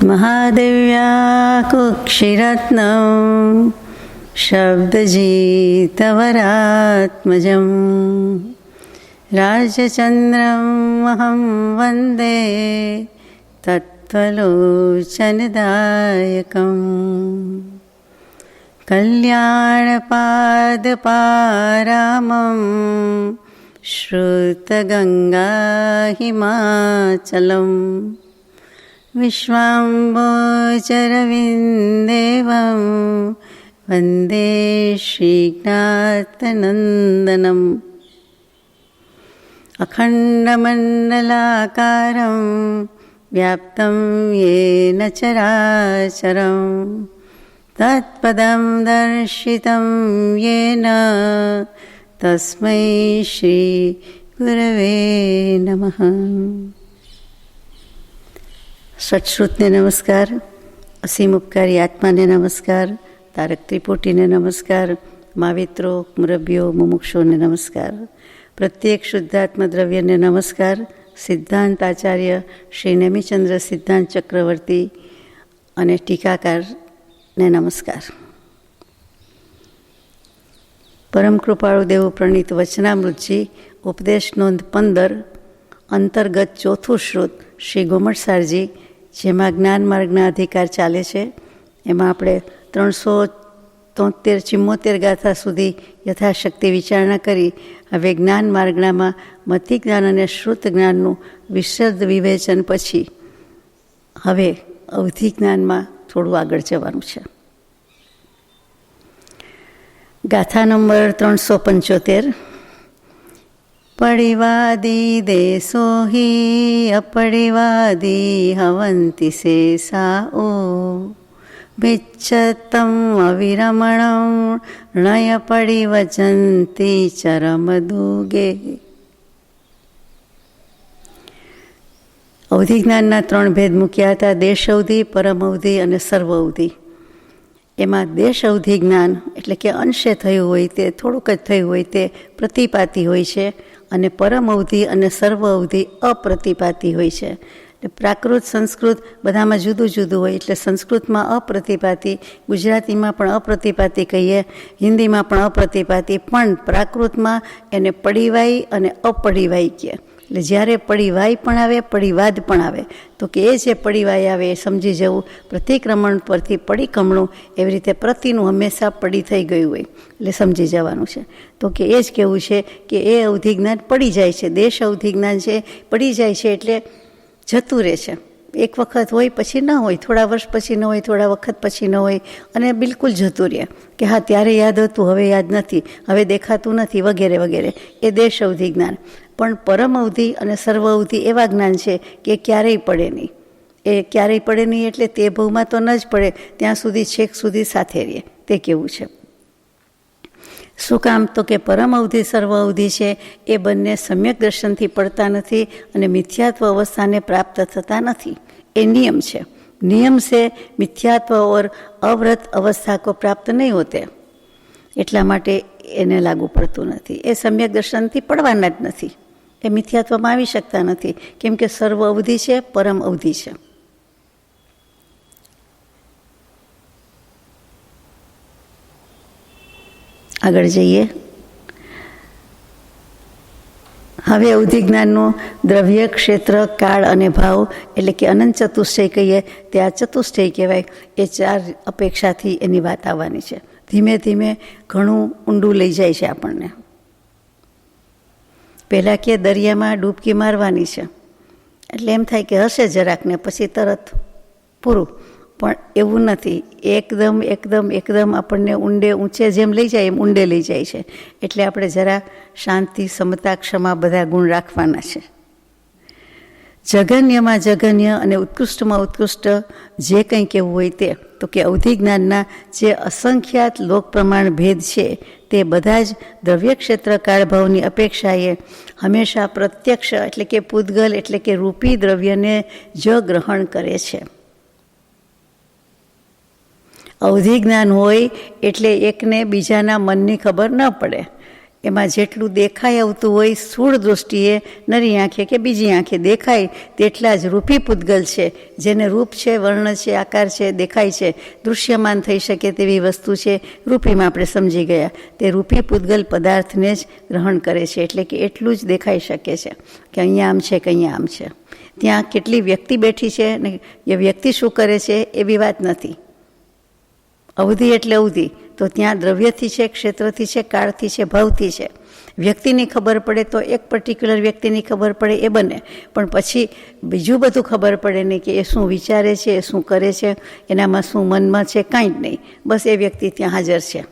महादेव्या कुक्षिरत्नं शब्दजितवरात्मजं राजचन्द्रमहं वन्दे तत्त्वलोचनदायकम् कल्याणपादपारामं श्रुतगङ्गाहिमाचलम् विश्वाम्बोचरविन्देवं वन्दे श्रीज्ञातनन्दनम् अखण्डमण्डलाकारं व्याप्तं येन चराचरं तत्पदं दर्शितं येन तस्मै श्रीगुरवे नमः। સચ્શ્રુતને નમસ્કાર, અસીમ ઉપકારી આત્માને નમસ્કાર, તારક ત્રિપુટીને નમસ્કાર, માવિત્રો મુરબ્બીઓ મુમુક્ષોને નમસ્કાર, પ્રત્યેક શુદ્ધાત્મ દ્રવ્યને નમસ્કાર, સિદ્ધાંત આચાર્ય શ્રી નેમિચંદ્ર સિદ્ધાંત ચક્રવર્તી અને ટીકાકારને નમસ્કાર. પરમ કૃપાળુ દેવ પ્રણીત વચનામૃતજી ઉપદેશ નોંધ 15 અંતર્ગત ચોથું શ્રુત શ્રી ગોમટસારજી, જેમાં જ્ઞાન માર્ગના અધિકાર ચાલે છે, એમાં આપણે 373-74 ગાથા સુધી યથાશક્તિ વિચારણા કરી. હવે જ્ઞાન માર્ગનામાં મતિ જ્ઞાન અને શ્રુત જ્ઞાનનું વિશદ વિવેચન પછી હવે અવધિ જ્ઞાનમાં થોડું આગળ જવાનું છે. ગાથા નંબર 375. પડિવાદી દેશો હિ અપડિવાદી હવંતિ શેષાઓ ભિચ્છતમ અવિરમણં નય પડિવચંતિ ચરમદુગે. અવધિ જ્ઞાનના 3 ભેદ મૂક્યા હતા: દેશ અવધિ, પરમ અવધિ અને સર્વ અવધિ. એમાં દેશ અવધિ જ્ઞાન એટલે કે અંશે થયું હોય તે, થોડુંક જ થયું હોય તે પ્રતિપાતી હોય છે, અને પરમ અવધિ અને સર્વ અવધિ અપ્રતિપાતી હોય છે. પ્રાકૃત સંસ્કૃત બધામાં જુદું જુદું હોય, એટલે સંસ્કૃતમાં અપ્રતિપાતી, ગુજરાતીમાં પણ અપ્રતિપાતી કહીએ, હિન્દીમાં પણ અપ્રતિપાતી, પણ પ્રાકૃતમાં એને પડિવાય અને અપડિવાય કહે. એટલે જ્યારે પડિવાય પણ આવે, પડિવાદ પણ આવે, તો કે એ જે પડિવાય આવે એ સમજી જવું. પ્રતિક્રમણ પરથી પડિકમણું, એવી રીતે પ્રતિનું હંમેશા પડી થઈ ગયું હોય એટલે સમજી જવાનું છે. તો કે એ જ કહેવું છે કે એ અવધિ જ્ઞાન પડી જાય છે. દેશ અવધિ જ્ઞાન છે પડી જાય છે એટલે જતું રહે છે. એક વખત હોય પછી ન હોય, થોડા વર્ષ પછી ન હોય, થોડા વખત પછી ન હોય, અને બિલકુલ જતું રહે કે હા ત્યારે યાદ હતું, હવે યાદ નથી, હવે દેખાતું નથી, વગેરે વગેરે. એ દેશ અવધિ જ્ઞાન. પણ પરમ અવધિ અને સર્વ અવધિ એવા જ્ઞાન છે કે ક્યારેય પડે નહીં. એ ક્યારેય પડે નહીં એટલે તે ભવમાં તો ન જ પડે, ત્યાં સુધી છેક સુધી સાથે રહે, તે કેવું છે. શું કામ? તો કે પરમ અવધિ સર્વ અવધિ છે એ બંને સમ્યક દર્શનથી પડતા નથી અને મિથ્યાત્વ અવસ્થાને પ્રાપ્ત થતા નથી. એ નિયમ છે. નિયમ છે મિથ્યાત્વ ઓર અવ્રત અવસ્થા કો પ્રાપ્ત નહીં હોતે, એટલા માટે એને લાગુ પડતું નથી. એ સમ્યક દર્શનથી પડવાના જ નથી, એ મિથ્યાત્વમાં આવી શકતા નથી, કેમ કે સર્વ અવધિ છે, પરમ અવધિ છે. આગળ જઈએ. હવે અવધિ જ્ઞાનનું દ્રવ્ય, ક્ષેત્ર, કાળ અને ભાવ એટલે કે અનંત ચતુષ્ટય કહીએ, તે આ ચતુષ્ટય કહેવાય. એ 4 અપેક્ષાથી એની વાત આવવાની છે. ધીમે ધીમે ઘણું ઊંડું લઈ જાય છે આપણને. પહેલાં કે દરિયામાં ડૂબકી મારવાની છે એટલે એમ થાય કે હશે જરાક ને પછી તરત પૂરું, પણ એવું નથી. એકદમ એકદમ એકદમ આપણને ઊંડે ઊંચે જેમ લઈ જાય એમ ઊંડે લઈ જાય છે. એટલે આપણે જરા શાંતિ, સમતા, ક્ષમા બધા ગુણ રાખવાના છે. જઘન્યમાં જઘન્ય અને ઉત્કૃષ્ટમાં ઉત્કૃષ્ટ જે કંઈ કહેવું હોય તે, તો કે અવધિ જ્ઞાનના જે અસંખ્યાત લોક પ્રમાણ ભેદ છે તે બધા જ દ્રવ્ય, ક્ષેત્ર, કાળભાવની અપેક્ષાએ હંમેશા પ્રત્યક્ષ એટલે કે પૂતગલ એટલે કે રૂપી દ્રવ્યને જ ગ્રહણ કરે છે. અવધિ જ્ઞાન હોય એટલે એકને બીજાના મનની ખબર ન પડે. એમાં જેટલું દેખાઈ આવતું હોય સ્થૂળ દૃષ્ટિએ નરી આંખે કે બીજી આંખે દેખાય તેટલા જ રૂપી પૂતગલ છે, જેને રૂપ છે, વર્ણ છે, આકાર છે, દેખાય છે, દૃશ્યમાન થઈ શકે તેવી વસ્તુ છે, રૂપીમાં આપણે સમજી ગયા. તે રૂપી પૂતગલ પદાર્થને જ ગ્રહણ કરે છે, એટલે કે એટલું જ દેખાઈ શકે છે કે અહીંયા આમ છે કે અહીંયા આમ છે. ત્યાં કેટલી વ્યક્તિ બેઠી છે ને એ વ્યક્તિ શું કરે છે એવી વાત નથી. અવધિ એટલે અવધિ, તો ત્યાં દ્રવ્યથી છે, ક્ષેત્રથી છે, કાળથી છે, ભાવથી છે. વ્યક્તિની ખબર પડે તો એક પર્ટિક્યુલર વ્યક્તિની ખબર પડે એ બને, પણ પછી બીજું બધું ખબર પડે નહીં કે એ શું વિચારે છે, એ શું કરે છે, એનામાં શું મનમાં છે, કાંઈ જ નહીં. બસ એ વ્યક્તિ ત્યાં હાજર છે.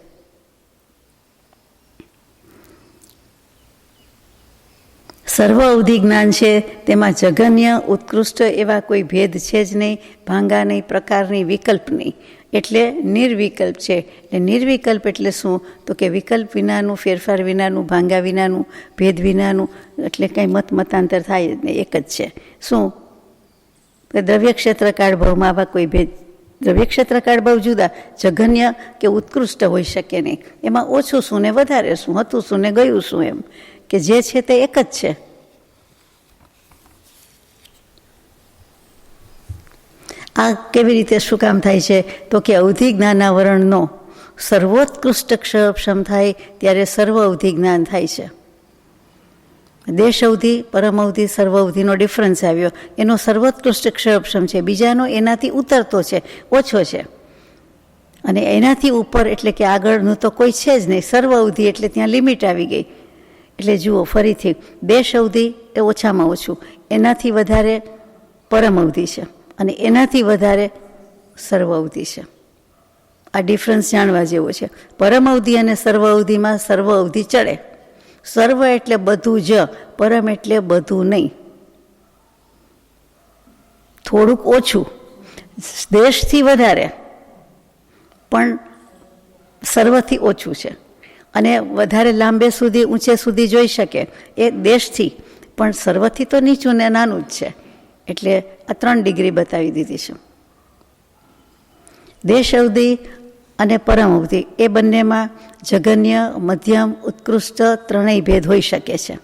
સર્વ અવધિ જ્ઞાન છે, તેમાં જઘન્ય ઉત્કૃષ્ટ એવા કોઈ ભેદ છે જ નહીં, ભાંગા નહીં, પ્રકારની વિકલ્પ નહીં, એટલે નિર્વિકલ્પ છે. એટલે નિર્વિકલ્પ એટલે શું? તો કે વિકલ્પ વિનાનું, ફેરફાર વિનાનું, ભાંગા વિનાનું, ભેદ વિનાનું, એટલે કંઈ મતાંતર થાય જ નહીં, એક જ છે. શું? કે દ્રવ્ય ક્ષેત્ર કાળ ભાવમાં આવા કોઈ ભેદ, દ્રવ્ય ક્ષેત્ર કાળ ભાવ જુદા, જઘન્ય કે ઉત્કૃષ્ટ હોઈ શકે નહીં. એમાં ઓછું શું ને વધારે શું, હતું શું ને ગયું શું, એમ કે જે છે તે એક જ છે. આ કેવી રીતે શું કામ થાય છે? તો કે અવધિ જ્ઞાનાવરણનો સર્વોત્કૃષ્ટ ક્ષમ થાય ત્યારે સર્વ અવધિ જ્ઞાન થાય છે. દેશ અવધિ, પરમ અવધિ, સર્વ અવધિનો ડિફરન્સ આવ્યો. એનો સર્વોત્કૃષ્ટ ક્ષમ છે, બીજાનો એનાથી ઉતરતો છે, ઓછો છે, અને એનાથી ઉપર એટલે કે આગળનું તો કોઈ છે જ નહીં. સર્વ અવધિ એટલે ત્યાં લિમિટ આવી ગઈ. એટલે જુઓ ફરીથી, દેશ અવધિ એ ઓછામાં ઓછું, એનાથી વધારે પરમ અવધિ છે, અને એનાથી વધારે સર્વ અવધિ છે. આ ડિફરન્સ જાણવા જેવો છે. પરમ અવધિ અને સર્વ અવધિમાં સર્વ અવધિ ચડે. સર્વ એટલે બધું જ, પરમ એટલે બધું નહીં, થોડુંક ઓછું, દેશથી વધારે પણ સર્વથી ઓછું છે. અને વધારે લાંબે સુધી, ઊંચે સુધી જોઈ શકે એ દેશથી, પણ સર્વથી તો નીચું ને નાનું જ છે. એટલે આ 3 ડિગ્રી બતાવી દીધી છે. દેશ અવધિ અને પરમ અવધિ એ બંનેમાં જઘન્ય, મધ્યમ, ઉત્કૃષ્ટ ત્રણેય ભેદ હોઈ શકે છે.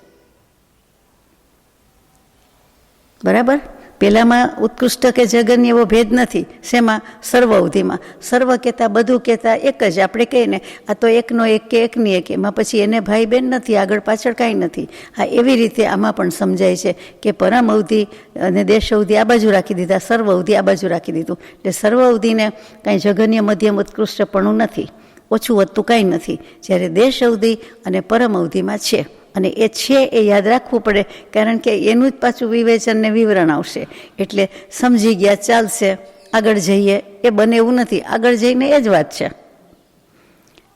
બરાબર? પહેલામાં ઉત્કૃષ્ટ કે જઘન્ય એવો ભેદ નથી. શેમાં? સર્વ અવધિમાં. સર્વ કહેતા, બધું કહેતા એક જ. આપણે કહીએ ને આ તો એકનો એક કે એકની એક, એમાં પછી એને ભાઈ બહેન નથી, આગળ પાછળ કાંઈ નથી. હા, એવી રીતે આમાં પણ સમજાય છે કે પરમ અવધિ અને દેશ અવધિ આ બાજુ રાખી દીધા, સર્વ અવધિ આ બાજુ રાખી દીધું. એટલે સર્વ અવધિને કાંઈ જઘન્ય, મધ્યમ, ઉત્કૃષ્ટપણું નથી, ઓછું વધતું કાંઈ નથી. જ્યારે દેશ અવધિ અને પરમ અવધિમાં છે, અને એ છે એ યાદ રાખવું પડે, કારણ કે એનું જ પાછું વિવેચન ને વિવરણ આવશે. એટલે સમજી ગયા ચાલશે, આગળ જઈએ એ બને એવું નથી. આગળ જઈને એ જ વાત છે.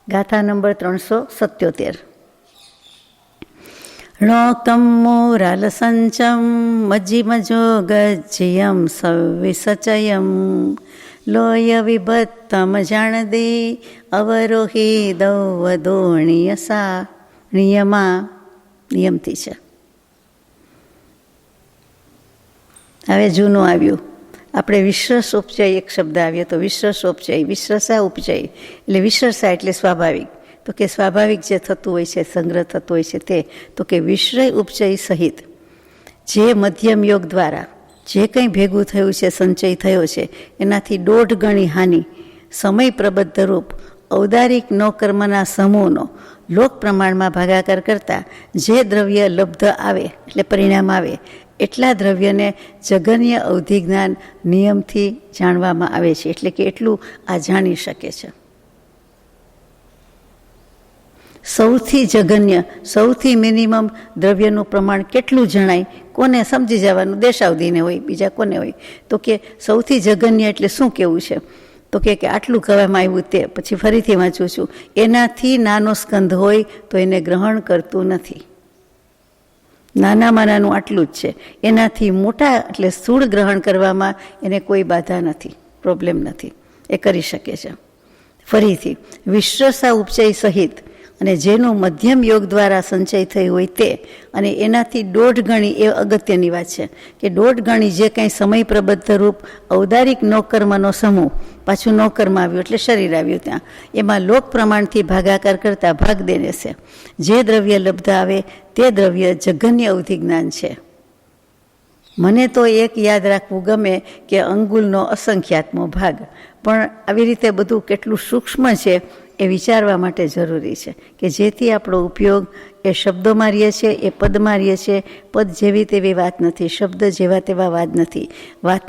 ગાથા નંબર 377. લોકમ મોરાલસંચમ મજ્જિમજો ગજ્જયમ સવિસચયમ લોય વિભત્તમ જાણદે અવરોહી દૌવદોણિયસા નિયમા નિયમથી છે. હવે જૂનું આવ્યું, આપણે વિશ્રસ ઉપચય એક શબ્દ આવ્યો તો વિશ્રસ ઉપચય, વિશ્રસા ઉપચય એટલે વિશ્રસા એટલે સ્વાભાવિક. તો કે સ્વાભાવિક જે થતું હોય છે, સંગ્રહ થતો હોય છે તે, તો કે વિશ્રય ઉપચય સહિત જે મધ્યમ યોગ દ્વારા જે કંઈ ભેગું થયું છે, સંચય થયો છે, એનાથી 1.5 ગણી હાનિ સમય પ્રબદ્ધ રૂપ ઔદારિક નો કર્મના સમૂહનો લોક પ્રમાણમાં ભાગાકાર કરતા જે દ્રવ્ય લબ્ધ આવે એટલે પરિણામ આવે, એટલા દ્રવ્યને જઘન્ય અવધિ જ્ઞાન નિયમથી જાણવામાં આવે છે. એટલે કે એટલું આ જાણી શકે છે. સૌથી જઘન્ય, સૌથી મિનિમમ દ્રવ્યનું પ્રમાણ કેટલું જણાય, કોને સમજી જવાનું? દેશાવધિને હોય, બીજા કોને હોય? તો કે સૌથી જઘન્ય એટલે શું કહેવું છે? તો કે આટલું કહેવામાં આવ્યું તે, પછી ફરીથી વાંચું છું, એનાથી નાનો સ્કંધ હોય તો એને ગ્રહણ કરતું નથી. નાનામાં નાનું આટલું જ છે. એનાથી મોટા એટલે સ્થૂળ ગ્રહણ કરવામાં એને કોઈ બાધા નથી, પ્રોબ્લેમ નથી, એ કરી શકે છે. ફરીથી વિશ્રસા ઉપચય સહિત અને જેનું મધ્યમ યોગ દ્વારા સંચય થયું હોય તે, અને એનાથી 1.5 ગણી એ અગત્યની વાત છે કે 1.5 ગણી જે કંઈ સમય પ્રબદ્ધ રૂપ ઔદારિક નોકર્મનો સમૂહ, પાછું નોકરમાં આવ્યું એટલે શરીર આવ્યું ત્યાં, એમાં લોક પ્રમાણથી ભાગાકાર કરતાં ભાગ દેને છે. જે દ્રવ્ય લબ્ધ આવે તે દ્રવ્ય જઘન્ય અવધિ જ્ઞાન છે. મને તો એક યાદ રાખવું ગમે કે અંગુલનો અસંખ્યાતમો ભાગ, પણ આવી રીતે બધું કેટલું સૂક્ષ્મ છે એ વિચારવા માટે જરૂરી છે કે જેથી આપણો ઉપયોગ એ શબ્દો મારીએ છીએ, એ પદ મારીએ છીએ. પદ જેવી તેવી વાત નથી, શબ્દ જેવા તેવા વાત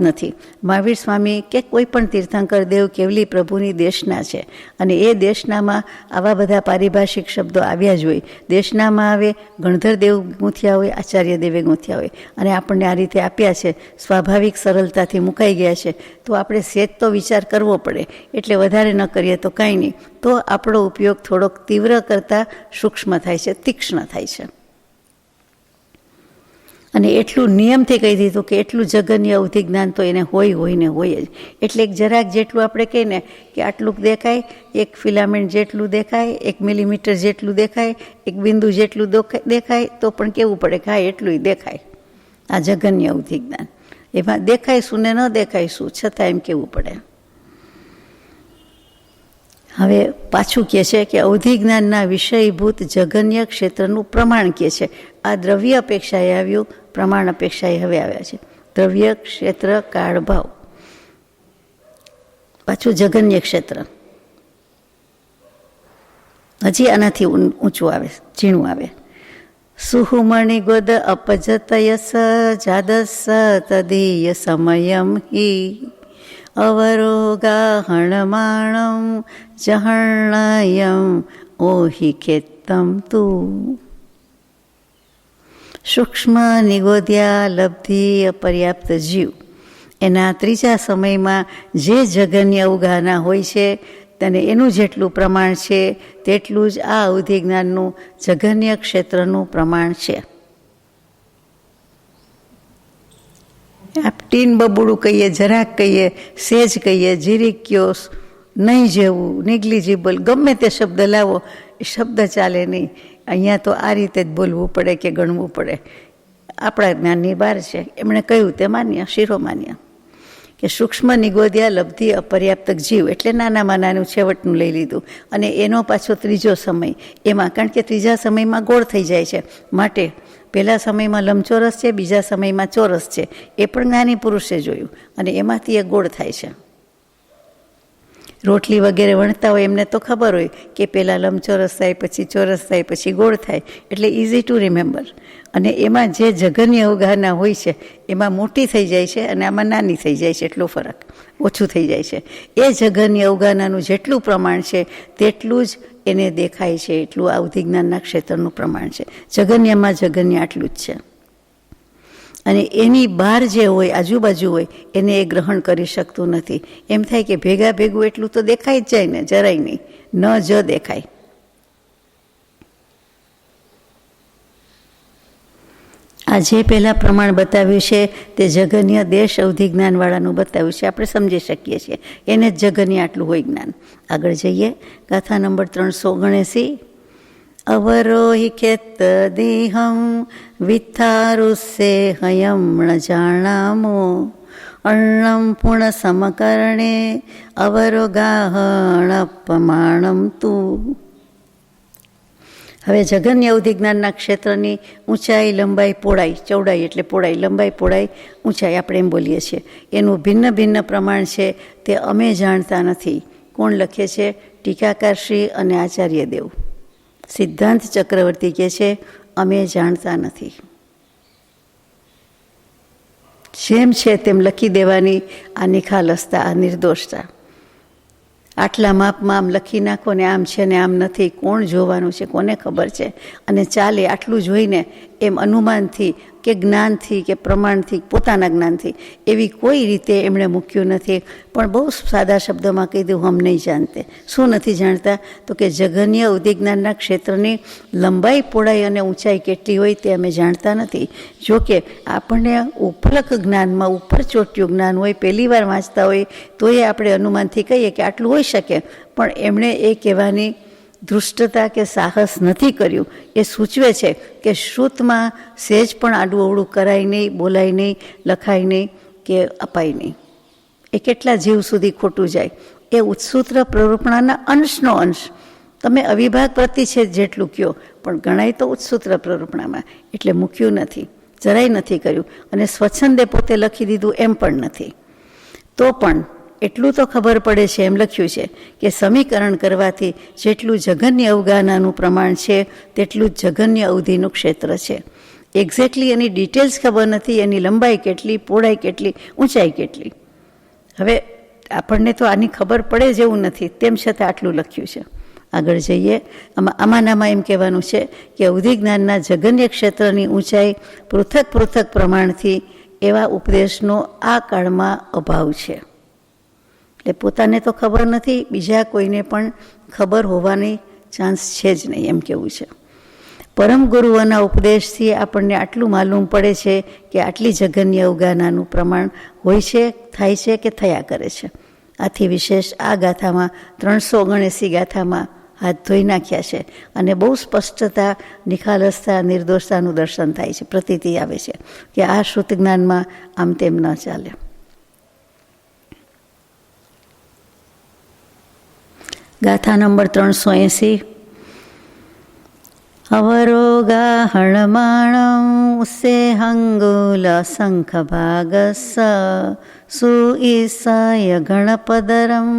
નથી. મહાવીર સ્વામી કે કોઈ પણ તીર્થંકર દેવ કેવલી પ્રભુની દેશના છે, અને એ દેશનામાં આવા બધા પારિભાષિક શબ્દો આવ્યા જ હોય. દેશનામાં આવે, ગણધર દેવ ગૂંથ્યા હોય, આચાર્ય દેવે ગૂંથ્યા હોય, અને આપણને આ રીતે આપ્યા છે, સ્વાભાવિક સરળતાથી મુકાઈ ગયા છે. તો આપણે સેજ તો વિચાર કરવો પડે, એટલે વધારે ન કરીએ તો કાંઈ નહીં, તો આપણો ઉપયોગ થોડોક તીવ્ર કરતાં સૂક્ષ્મ થાય છે, તીક્ષ્ણ થાય છે. અને એટલું નિયમથી કહી દીધું કે એટલું જગન્ય અવધિ જ્ઞાન તો એને હોય ને હોય જ. એટલે જરાક જેટલું આપણે કહીએ ને કે આટલું દેખાય, 1 ફિલામેન્ટ જેટલું દેખાય, 1 મિલીમીટર જેટલું દેખાય, 1 બિંદુ જેટલું દેખાય, તો પણ કેવું પડે કે હા એટલું દેખાય. આ જગન્ય અવધિ જ્ઞાન, એમાં દેખાય શું ને ન દેખાય શું, છતાં એમ કેવું પડે. હવે પાછું કહે છે કે અવધિ જ્ઞાનના વિષયભૂત જગન્ય ક્ષેત્રનું પ્રમાણ કહે છે. આ દ્રવ્ય અપેક્ષાએ આવ્યું, પ્રમાણ અપેક્ષાએ હવે આવ્યા છે. દ્રવ્ય, ક્ષેત્ર, કાળ, ભાવ, પાછું જગન્ય ક્ષેત્ર. હજી આનાથી ઊંચું આવે, ઝીણું આવે. સુહુમણિ ગોદ અપજતયસ જાદસ તદીય સમયમ હિ અવરોગાહણમાણમ જહર્ણયમ ઓહિ ખેત્તમ તું. સૂક્ષ્મ નિગોદ્યા લબ્ધિ અપર્યાપ્ત જીવ એના ત્રીજા સમયમાં જે જગન્ય અવગાહના હોય છે અને એનું જેટલું પ્રમાણ છે તેટલું જ આ અવધિ જ્ઞાનનું જગન્ય ક્ષેત્રનું પ્રમાણ છે. આપ ટીન બબુડું કહીએ, જરાક કહીએ, સેજ કહીએ, જીરીક કયો, નહીં જેવું, નિગ્લિજિબલ, ગમે તે શબ્દ લાવો, એ શબ્દ ચાલે નહીં. અહીંયા તો આ રીતે જ બોલવું પડે કે ગણવું પડે. આપણા જ્ઞાનની બહાર છે. એમણે કહ્યું તે માન્ય, શિરોમાન્ય કે સૂક્ષ્મ નિગોદ્યા લબ્ધિ અપર્યાપ્તક જીવ, એટલે નાનામાં નાનું છેવટનું લઈ લીધું. અને એનો પાછો ત્રીજો સમય એમાં, કારણ કે ત્રીજા સમયમાં ગોળ થઈ જાય છે, માટે પહેલા સમયમાં લંબચોરસ છે, બીજા સમયમાં ચોરસ છે. એ પણ જ્ઞાની પુરુષે જોયું, અને એમાંથી એ ગોળ થાય છે. રોટલી વગેરે વણતા હોય એમને તો ખબર હોય કે પહેલાં લંબચોરસ થાય, પછી ચોરસ થાય, પછી ગોળ થાય, એટલે ઇઝી ટુ રિમેમ્બર. અને એમાં જે જગન્ય અવગાહના હોય છે એમાં મોટી થઈ જાય છે, અને આમાં નાની થઈ જાય છે. એટલો ફરક, ઓછું થઈ જાય છે. એ જગન્ય અવગાહનાનું જેટલું પ્રમાણ છે તેટલું જ એને દેખાય છે, એટલું આ અવધિ જ્ઞાનના ક્ષેત્રનું પ્રમાણ છે. જગન્યમાં જગન્ય આટલું જ છે. અને એની બહાર જે હોય, આજુબાજુ હોય, એને એ ગ્રહણ કરી શકતું નથી. એમ થાય કે ભેગા ભેગું એટલું તો દેખાય જ જાય ને, જરાય નહીં, ન જ દેખાય. આ જે પહેલાં પ્રમાણ બતાવ્યું છે તે જગન્ય દેશ અવધિ જ્ઞાનવાળાનું બતાવ્યું છે, આપણે સમજી શકીએ છીએ. એને જ જગન્ય આટલું હોય જ્ઞાન. આગળ જઈએ, ગાથા નંબર 379. અવરોહિ ખેત દેહમ વિથારુસે હયમણ જાણામો અર્ણમ પૂર્ણ સમકરણે અવરોગાહણ પ્રમાણમ તું. હવે જગન્ય અવધિ જ્ઞાનના ક્ષેત્રની ઊંચાઈ, લંબાઈ, પહોળાઈ, ચૌડાઈ એટલે પહોળાઈ, લંબાઈ, પહોળાઈ, ઊંચાઈ આપણે એમ બોલીએ છીએ. એનું ભિન્ન ભિન્ન પ્રમાણ છે તે અમે જાણતા નથી. કોણ લખે છે? ટીકાકારશ્રી અને આચાર્ય દેવ. સિદ્ધાંત ચક્રવર્તી કહે છે અમે જાણતા નથી. જેમ છે તેમ લખી દેવાની આ નિખાલસતા, આ નિર્દોષતા. આટલા માપમાં આમ લખી નાખો ને આમ છે ને આમ નથી, કોણ જોવાનું છે, કોને ખબર છે? અને ચાલે આટલું જોઈને એમ અનુમાનથી કે જ્ઞાનથી કે પ્રમાણથી, પોતાના જ્ઞાનથી એવી કોઈ રીતે એમણે મૂક્યું નથી. પણ બહુ સાદા શબ્દોમાં કહી દઉં, હમ નહીં જાણતે. શું નથી જાણતા? તો કે જગન્ય અવધિ જ્ઞાનના ક્ષેત્રની લંબાઈ, પહોળાઈ અને ઊંચાઈ કેટલી હોય તે અમે જાણતા નથી. જોકે આપણને ઉપલક જ્ઞાનમાં ઉપર ચોટ્યું જ્ઞાન હોય, પહેલી વાર વાંચતા હોય તો એ આપણે અનુમાનથી કહીએ કે આટલું હોઈ શકે. પણ એમણે એ કહેવાની ધૃષ્ટતા કે સાહસ નથી કર્યું એ સૂચવે છે કે શ્રુતમાં સહેજ પણ આડું અવળું કરાય નહીં, બોલાય નહીં, લખાય નહીં કે અપાય નહીં. એ કેટલા જીવ સુધી ખોટું જાય. એ ઉત્સૂત્ર પ્રરૂપણાના અંશનો અંશ. તમે અવિભાગ પ્રતિછેદ જેટલું કહો પણ ગણાય તો ઉત્સૂત્ર પ્રરૂપણામાં, એટલે મૂક્યું નથી, જરાય નથી કર્યું. અને સ્વચ્છંદે પોતે લખી દીધું એમ પણ નથી. તો પણ એટલું તો ખબર પડે છે એમ લખ્યું છે કે સમીકરણ કરવાથી જેટલું જગન્ય અવગાહનાનું પ્રમાણ છે તેટલું જ જગન્ય અવધિનું ક્ષેત્ર છે. એક્ઝેક્ટલી એની ડિટેલ્સ ખબર નથી, એની લંબાઈ કેટલી, પહોળાઈ કેટલી, ઊંચાઈ કેટલી. હવે આપણને તો આની ખબર પડે જેવું નથી, તેમ છતાં આટલું લખ્યું છે. આગળ જઈએ. આમાં એમ કહેવાનું છે કે અવધિ જ્ઞાનના જગન્ય ક્ષેત્રની ઊંચાઈ પૃથક પૃથક પ્રમાણથી એવા ઉપદેશનો આ કાળમાં અભાવ છે. એટલે પોતાને તો ખબર નથી, બીજા કોઈને પણ ખબર હોવાની ચાન્સ છે જ નહીં, એમ કહેવું છે. પરમ ગુરુઓના ઉપદેશથી આપણને આટલું માલુમ પડે છે કે આટલી જગન્ય અવગાહનાનું પ્રમાણ હોય છે, થાય છે કે થયા કરે છે. આથી વિશેષ આ ગાથામાં 379 ગાથામાં હાથ ધોઈ નાખ્યા છે અને બહુ સ્પષ્ટતા, નિખાલસતા, નિર્દોષતાનું દર્શન થાય છે, પ્રતીતિ આવે છે કે આ શ્રુત જ્ઞાનમાં આમ તેમ ન ચાલે. ગાથા નંબર 380. અવરોગાહણમાણં ઉસ્સેહંગુલ શંખ ભાગસ સુઈસાય ગણપદરમ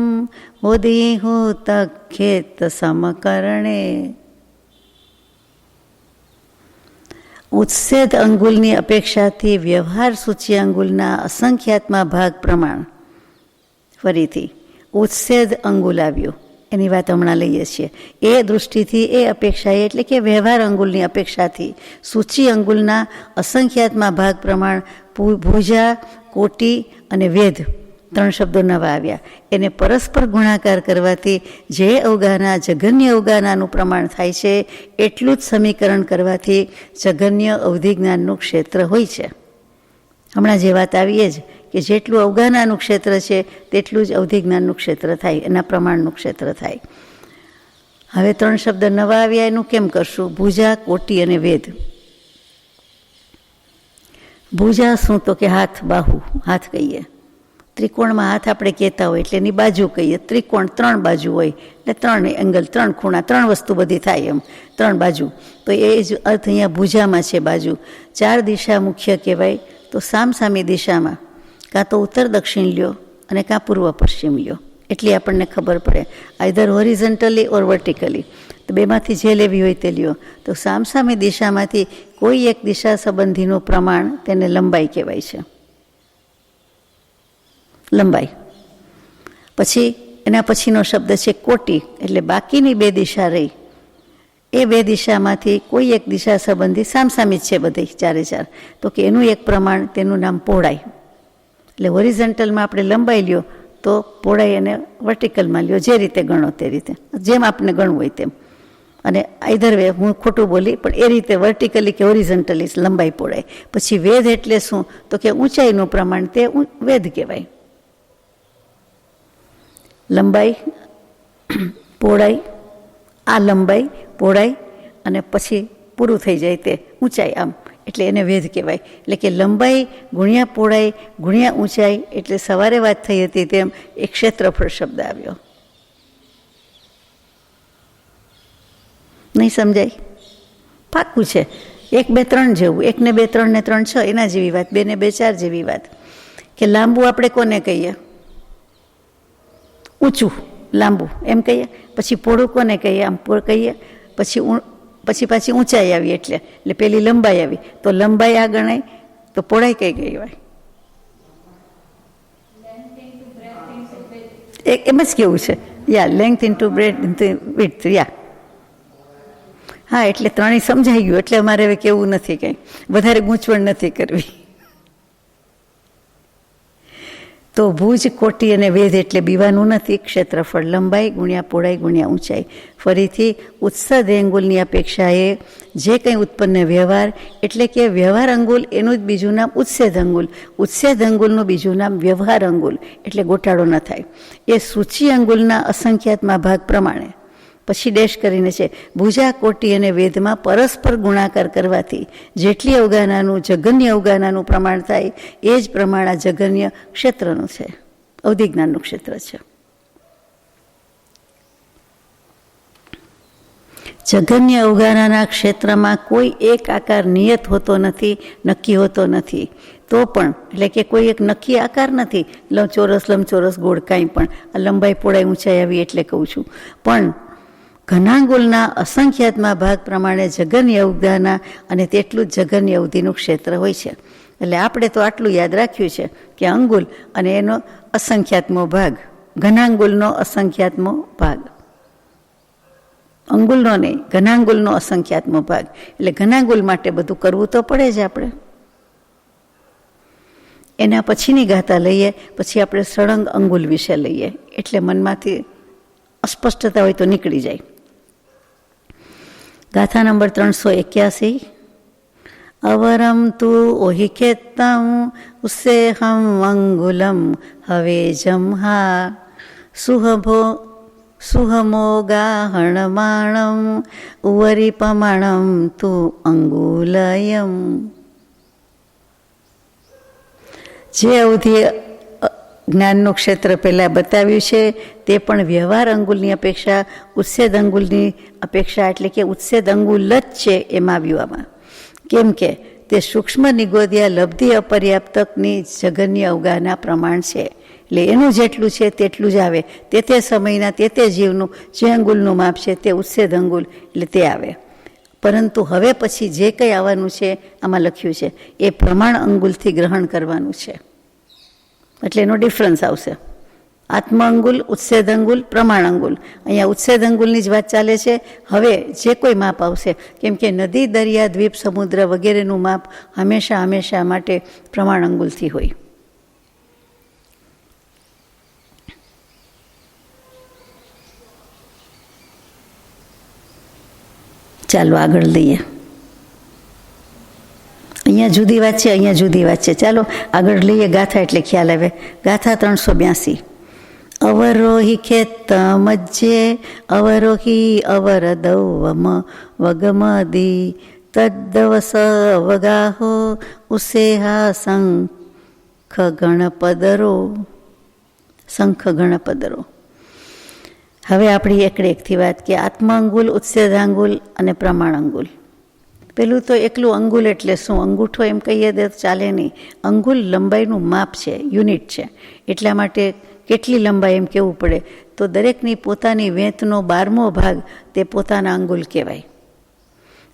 ઉદીહૂત ખેત સમકરણે. ઉચ્છેદ અંગુલની અપેક્ષાથી વ્યવહાર સૂચિ અંગુલના અસંખ્યાત્મા ભાગ પ્રમાણ. ફરીથી ઉચ્છેદ અંગુલ આવ્યું, એની વાત હમણાં લઈએ છીએ. એ દૃષ્ટિથી, એ અપેક્ષાએ, એટલે કે વ્યવહાર અંગુલની અપેક્ષાથી સૂચિ અંગુલના અસંખ્યાત્મા ભાગ પ્રમાણ ભુજા, કોટી અને વેદ 3 શબ્દો નવા આવ્યા. એને પરસ્પર ગુણાકાર કરવાથી જે અવગાહના જગન્ય અવગાહનાનું પ્રમાણ થાય છે એટલું જ સમીકરણ કરવાથી જગન્ય અવધિ જ્ઞાનનું ક્ષેત્ર હોય છે. હમણાં જે વાત આવી એ જ કે જેટલું અવગાહનાનું ક્ષેત્ર છે તેટલું જ અવધિ જ્ઞાનનું ક્ષેત્ર થાય, એના પ્રમાણનું ક્ષેત્ર થાય. હવે 3 શબ્દ નવા આવ્યા, એનું કેમ કરશું? ભુજા, કોટી અને વેદ. ભુજા શું? તો કે હાથ, બાહુ, હાથ કહીએ. ત્રિકોણમાં હાથ આપણે કહેતા હોય એટલે એની બાજુ કહીએ. ત્રિકોણ 3 બાજુ હોય એટલે 3 એંગલ, 3 ખૂણા, 3 વસ્તુ બધી થાય, એમ 3 બાજુ. તો એ જ અર્થ અહીંયા ભુજામાં છે. બાજુ 4 દિશા મુખ્ય કહેવાય. તો સામસામી દિશામાં કાં તો ઉત્તર દક્ષિણ લ્યો અને કાં પૂર્વ પશ્ચિમ લ્યો, એટલી આપણને ખબર પડે. આઈધર હોરિઝન્ટલી ઓર વર્ટિકલી, તો બેમાંથી જે લેવી હોય તે લ્યો. તો સામસામી દિશામાંથી કોઈ એક દિશા સંબંધીનું પ્રમાણ, તેને લંબાઈ કહેવાય છે. લંબાઈ. પછી એના પછીનો શબ્દ છે કોટી, એટલે બાકીની 2 દિશા રહી, એ 2 દિશામાંથી કોઈ એક દિશા સંબંધી સામસામી જ છે બધી 4 તો કે એનું એક પ્રમાણ, તેનું નામ પહોળાઈ. એટલે હોરિઝન્ટલમાં આપણે લંબાઈ લ્યો તો પહોળાઈ અને વર્ટિકલમાં લ્યો, જે રીતે ગણો તે રીતે, જેમ આપણે ગણવું હોય તેમ. અને આઈધર વે, હું ખોટું બોલી, પણ એ રીતે વર્ટિકલી કે હોરિઝન્ટલી લંબાઈ પહોળાઈ. પછી વેદ એટલે શું? તો કે ઊંચાઈનું પ્રમાણ, તે વેદ કહેવાય. લંબાઈ, પહોળાઈ, આ લંબાઈ, પહોળાઈ અને પછી પૂરું થઈ જાય તે ઊંચાઈ, આમ એટલે એને વેદ કહેવાય. એટલે કે લંબાઈ ગુણ્યા પહોળાઈ ગુણ્યા ઊંચાઈ, એટલે સવારે વાત થઈ હતી તેમ એક ક્ષેત્રફળ શબ્દ આવ્યો. નહીં સમજાય? પાક્કું છે. 1, 2, 3 જેવું. 1 ને 2, 3 ને 3, 6 એના જેવી વાત. 2 ને 2, 4 જેવી વાત. કે લાંબુ આપણે કોને કહીએ? ઊંચું, લાંબુ એમ કહીએ. પછી પહોળું કોને કહીએ? આમ કહીએ. પછી પાછી ઊંચાઈ આવી, એટલે પેલી લંબાઈ આવી. તો લંબાઈ આ ગણાય, તો પહોળાઈ કઈ કહેવાય? એમ જ કેવું છે. Length into bread into width. હા, એટલે 3 સમજાઈ ગયું. એટલે અમારે હવે કેવું નથી, કંઈ વધારે ગૂંચવણ નથી કરવી. તો ભુજ, કોટી અને વેદ એટલે બીવાનું નથી. ક્ષેત્રફળ લંબાઈ ગુણ્યા પહોળાઈ ગુણ્યા ઊંચાઈ. ફરીથી ઉત્સદ અંગુલની અપેક્ષાએ જે કંઈ ઉત્પન્ન વ્યવહાર, એટલે કે વ્યવહાર અંગુલ એનું જ બીજું નામ ઉચ્છેદ અંગુલ. ઉચ્છેદ અંગુલનું બીજું નામ વ્યવહાર અંગુલ, એટલે ગોટાળો ન થાય. એ સૂચિ અંગુલના અસંખ્યાતમાં ભાગ પ્રમાણે પછી ડેશ કરીને છે, ભુજા કોટી અને વેદમાં પરસ્પર ગુણાકાર કરવાથી જેટલી અવગાહનાનું જગન્ય અવગાહનાનું પ્રમાણ થાય એ જ પ્રમાણ આ જગન્ય ક્ષેત્રનું છે, અવધિજ્ઞાનનું ક્ષેત્ર છે. જગન્ય અવગાહનાના ક્ષેત્રમાં કોઈ એક આકાર નિયત હોતો નથી, નક્કી હોતો નથી. તો પણ એટલે કે કોઈ એક નક્કી આકાર નથી, ચોરસ લંબચોરસ ગોળ કાંઈ પણ, આ લંબાઈ પહોળાઈ ઊંચાઈ આવી એટલે કહું છું. પણ ઘનાંગુલના અસંખ્યાતમાં ભાગ પ્રમાણે જગન્ય અવગાહના અને તેટલું જ જગન્ય અવધિનું ક્ષેત્ર હોય છે. એટલે આપણે તો આટલું યાદ રાખ્યું છે કે અંગુલ અને એનો અસંખ્યાતમો ભાગ, ઘનાંગુલનો અસંખ્યાતમો ભાગ, અંગુલનો નહીં, ઘનાંગુલનો અસંખ્યાતમો ભાગ. એટલે ઘનાંગુલ માટે બધું કરવું તો પડે જ આપણે. એના પછીની ગાથા લઈએ, પછી આપણે સળંગ અંગુલ વિશે લઈએ, એટલે મનમાંથી અસ્પષ્ટતા હોય તો નીકળી જાય. ગાથા નંબર 381. અવરમ તુ ઓહિકેતમ ઉસ્સેહમ અંગુલમ હવે જમહા સુહમોગાહણમાણમ ઉવરીપમાણમ તુ અંગુલયમ. જે અવધિ જ્ઞાનનું ક્ષેત્ર પહેલાં બતાવ્યું છે તે પણ વ્યવહાર અંગુલની અપેક્ષા ઉચ્છેદ અંગુલની અપેક્ષા, એટલે કે ઉચ્છેદ અંગુલ જ છે એમાં આવ્યું આમાં. કેમ કે તે સૂક્ષ્મ નિગોદિયા લબ્ધિ અપર્યાપ્તકની જગન્ય અવગાહના પ્રમાણ છે. એટલે એનું જેટલું છે તેટલું જ આવે. તે સમયના તે જીવનું જે અંગુલનું માપ છે તે ઉચ્છેદ અંગુલ, એટલે તે આવે. પરંતુ હવે પછી જે કંઈ આવવાનું છે આમાં લખ્યું છે એ પ્રમાણ અંગુલથી ગ્રહણ કરવાનું છે. એટલે એનો ડિફરન્સ આવશે. આત્મ અંગુલ, ઉચ્છેદ અંગુલ, પ્રમાણ અંગુલ. અહીંયા ઉચ્છેદ અંગુલની જ વાત ચાલે છે. હવે જે કોઈ માપ આવશે, કેમ કે નદી, દરિયા, દ્વીપ, સમુદ્ર વગેરેનું માપ હંમેશા માટે પ્રમાણ અંગુલથી હોય. ચાલો આગળ લઈએ. અહીંયા જુદી વાત છે, અહીંયા જુદી વાત છે. ચાલો આગળ લઈએ ગાથા એટલે ખ્યાલ આવે. ગાથા 382. અવરોહી ખેત મજ્જે અવરોહી અવરદૌવમ વગમદી તદ્દવસ વગાહો ઉસેહા શંખ ગણપદરો. હવે આપણી એકથી વાત કે આત્માંગુલ, ઉચ્છેદાંગુલ અને પ્રમાણ અંગુલ. પેલું તો એકલું અંગુલ એટલે શું? અંગૂઠો એમ કહીએ તો ચાલે નહીં. અંગુલ લંબાઈનું માપ છે, યુનિટ છે. એટલા માટે કેટલી લંબાઈ એમ કહેવું પડે તો દરેકની પોતાની વેંતનો 12મો ભાગ તે પોતાના અંગુલ કહેવાય.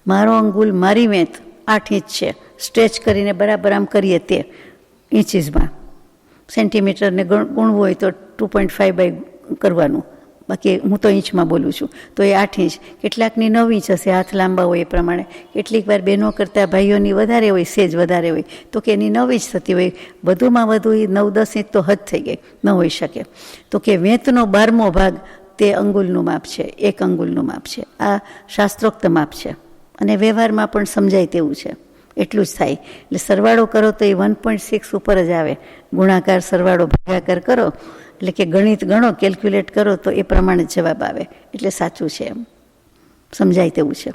મારો અંગુલ, મારી વેંત 8 ઇંચ છે. સ્ટ્રેચ કરીને બરાબર આમ કરીએ તે ઇંચીસમાં. સેન્ટીમીટરને ગુણવું હોય તો 2.5 બાય કરવાનું. બાકી હું તો ઇંચમાં બોલું છું તો એ 8 ઇંચ. કેટલાકની 9 ઇંચ હશે, હાથ લાંબા હોય એ પ્રમાણે. કેટલીક વાર બહેનો કરતાં ભાઈઓની વધારે હોય, સેજ વધારે હોય તો કે એની 9 ઇંચ થતી હોય. વધુમાં વધુ 9-10 ઇંચ તો હદ થઈ ગઈ, ન હોઈ શકે. તો કે વેંતનો 12મો ભાગ તે અંગુલનું માપ છે, 1 અંગુલનું માપ છે. આ શાસ્ત્રોક્ત માપ છે અને વ્યવહારમાં પણ સમજાય તેવું છે. એટલું જ થાય. એટલે સરવાળો કરો તો એ 1.6 ઉપર જ આવે. ગુણાકાર, સરવાળો, ભાગાકાર કરો એટલે કે ગણિત ગણો, કેલ્ક્યુલેટ કરો તો એ પ્રમાણે જવાબ આવે. એટલે સાચું છે, એમ સમજાય તેવું છે.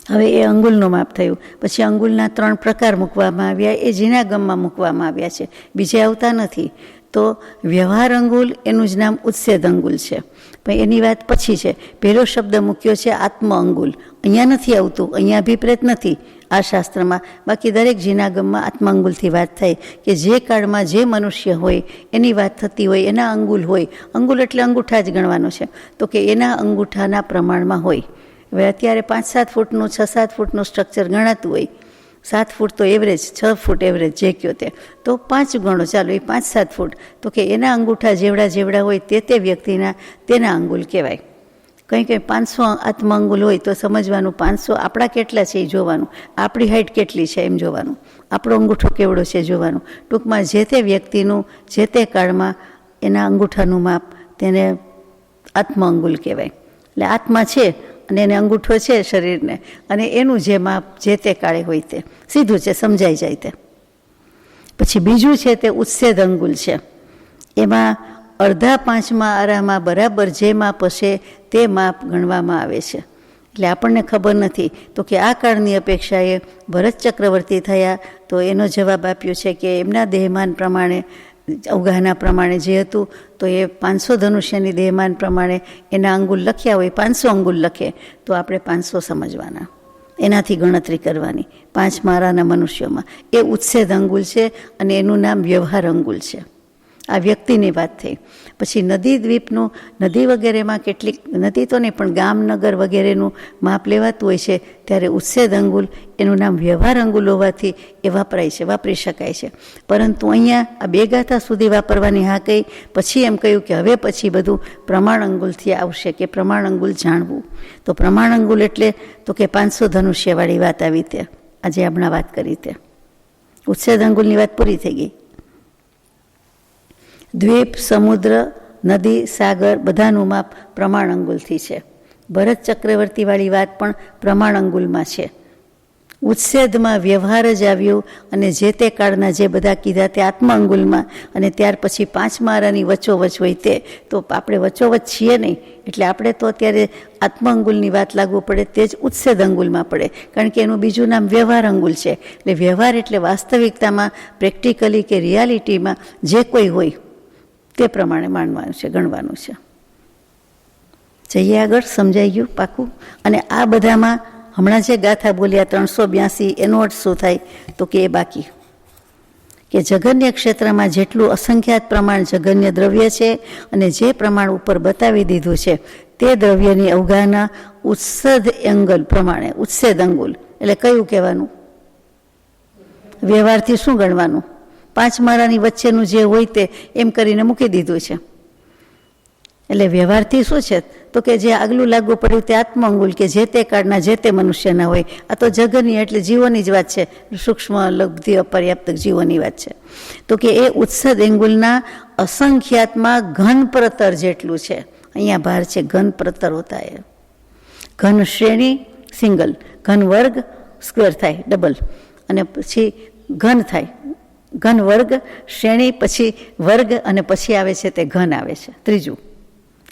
હવે એ અંગુલનું માપ થયું. પછી અંગુલના 3 પ્રકાર મૂકવામાં આવ્યા. એ જીનાગમમાં મૂકવામાં આવ્યા છે, બીજે આવતા નથી. તો વ્યવહાર અંગુલ, એનું જ નામ ઉચ્છેદ અંગુલ છે. પણ એની વાત પછી છે. પહેલો શબ્દ મૂક્યો છે આત્મ અંગુલ. અહીંયા નથી આવતું, અહીંયા અભિપ્રેત નથી આ શાસ્ત્રમાં. બાકી દરેક જીનાગમમાં આત્માંગુલથી વાત થાય કે જે કાળમાં જે મનુષ્ય હોય એની વાત થતી હોય, એના અંગુલ હોય. અંગુલ એટલે અંગૂઠા જ ગણવાનો છે. તો કે એના અંગૂઠાના પ્રમાણમાં હોય. હવે અત્યારે 5-7 ફૂટનું, 6-7 ફૂટનું સ્ટ્રક્ચર ગણાતું હોય. 7 ફૂટ તો એવરેજ, 6 ફૂટ એવરેજ જે કહો તે, તો 5 ગણો, ચાલો એ 5-7 ફૂટ. તો કે એના અંગૂઠા જેવડા હોય તે વ્યક્તિના તેના અંગુલ કહેવાય. કંઈ 500 આત્મ અંગુલ હોય તો સમજવાનું 500 આપણા કેટલા છે એ જોવાનું, આપણી હાઇટ કેટલી છે એમ જોવાનું, આપણો અંગૂઠો કેવડો છે જોવાનું. ટૂંકમાં જે તે વ્યક્તિનું જે તે કાળમાં એના અંગૂઠાનું માપ તેને આત્મ અંગુલ કહેવાય. એટલે આત્મા છે અને એને અંગૂઠો છે શરીરને, અને એનું જે માપ જે તે કાળે હોય તે સીધું છે, સમજાઈ જાય તે. પછી બીજું છે તે ઉચ્છેદ અંગુલ છે. એમાં અડધા પાંચમા આરામાં બરાબર જે માપ હશે તે માપ ગણવામાં આવે છે. એટલે આપણને ખબર નથી તો કે આ કાળની અપેક્ષાએ ભરત ચક્રવર્તી થયા તો એનો જવાબ આપ્યો છે કે એમના દેહમાન પ્રમાણે, અવગાહના પ્રમાણે જે હતું તો એ 500 ધનુષ્યની દેહમાન પ્રમાણે એના અંગુલ લખ્યા હોય, 500 અંગુલ લખે તો આપણે 500 સમજવાના, એનાથી ગણતરી કરવાની. 5 મારાના મનુષ્યોમાં એ ઉચ્છેદ અંગુલ છે અને એનું નામ વ્યવહાર અંગુલ છે. આ વ્યક્તિની વાત થઈ. પછી નદી દ્વીપનું, નદી વગેરેમાં કેટલીક, નદી તો નહીં પણ ગામ નગર વગેરેનું માપ લેવાતું હોય છે ત્યારે ઉચ્છેદ અંગુલ, એનું નામ વ્યવહાર અંગુલ હોવાથી એ વપરાય છે, વાપરી શકાય છે. પરંતુ અહીંયા આ 2 ગાથા સુધી વાપરવાની હા કહી, પછી એમ કહ્યું કે હવે પછી બધું પ્રમાણ અંગુલથી આવશે, કે પ્રમાણ અંગુલ જાણવું. તો પ્રમાણ અંગુલ એટલે તો કે 500 ધનુષ્યવાળી વાત આવી તે આજે હમણાં વાત કરી તે. ઉચ્છેદ અંગુલની વાત પૂરી થઈ ગઈ. દ્વીપ, સમુદ્ર, નદી, સાગર બધાનું માપ પ્રમાણ અંગુલથી છે. ભરત ચક્રવર્તીવાળી વાત પણ પ્રમાણ અંગુલમાં છે. ઉચ્છેદમાં વ્યવહાર જ આવ્યું અને જે તે કાળના જે બધા કીધા તે આત્મ અંગુલમાં, અને ત્યાર પછી 5 મારાની વચ્ચોવચ હોય તે. તો આપણે વચ્ચોવચ છીએ નહીં એટલે આપણે તો અત્યારે આત્મ અંગુલની વાત લાગુ પડે તે જ ઉચ્છેદ અંગુલમાં પડે, કારણ કે એનું બીજું નામ વ્યવહાર અંગુલ છે. એટલે વ્યવહાર એટલે વાસ્તવિકતામાં, પ્રેક્ટિકલી કે રિયાલિટીમાં જે કોઈ હોય તે પ્રમાણે માનવાનું છે, ગણવાનું છે. જઈએ આગળ, સમજાઈ ગયું પાકું? અને આ બધામાં હમણાં જે ગાથા બોલ્યા 382 એનો અર્થ શું થાય તો કે એ બાકી, કે જગન્ય ક્ષેત્રમાં જેટલું અસંખ્યાત પ્રમાણ જગન્ય દ્રવ્ય છે અને જે પ્રમાણ ઉપર બતાવી દીધું છે તે દ્રવ્યની અવગાહના ઉચ્છેદ અંગુલ પ્રમાણે, ઉચ્છેદ અંગુલ એટલે કયું કહેવાનું? વ્યવહારથી શું ગણવાનું? 5 મારાની વચ્ચેનું જે હોય તે એમ કરીને મૂકી દીધું છે. એટલે વ્યવહારથી શું છે તો કે જે આગલું લાગુ પડ્યું તે આત્મ અંગુલ, કે જે તે કાળના જે તે મનુષ્યના હોય. આ તો જગન્ય એટલે જીવોની જ વાત છે, સૂક્ષ્મ, લબ્ધિ, અપર્યાપ્ત જીવોની વાત છે. તો કે એ ઉચ્છેદ અંગુલના અસંખ્યાતમાં ઘન પ્રતર જેટલું છે. અહીંયા ભાર છે ઘન પ્રતર હોતા એ. ઘન શ્રેણી સિંગલ, ઘન વર્ગ સ્ક્વેર થાય ડબલ, અને પછી ઘન થાય, ઘન વર્ગ શ્રેણી, પછી વર્ગ, અને પછી આવે છે તે ઘન આવે છે ત્રીજું.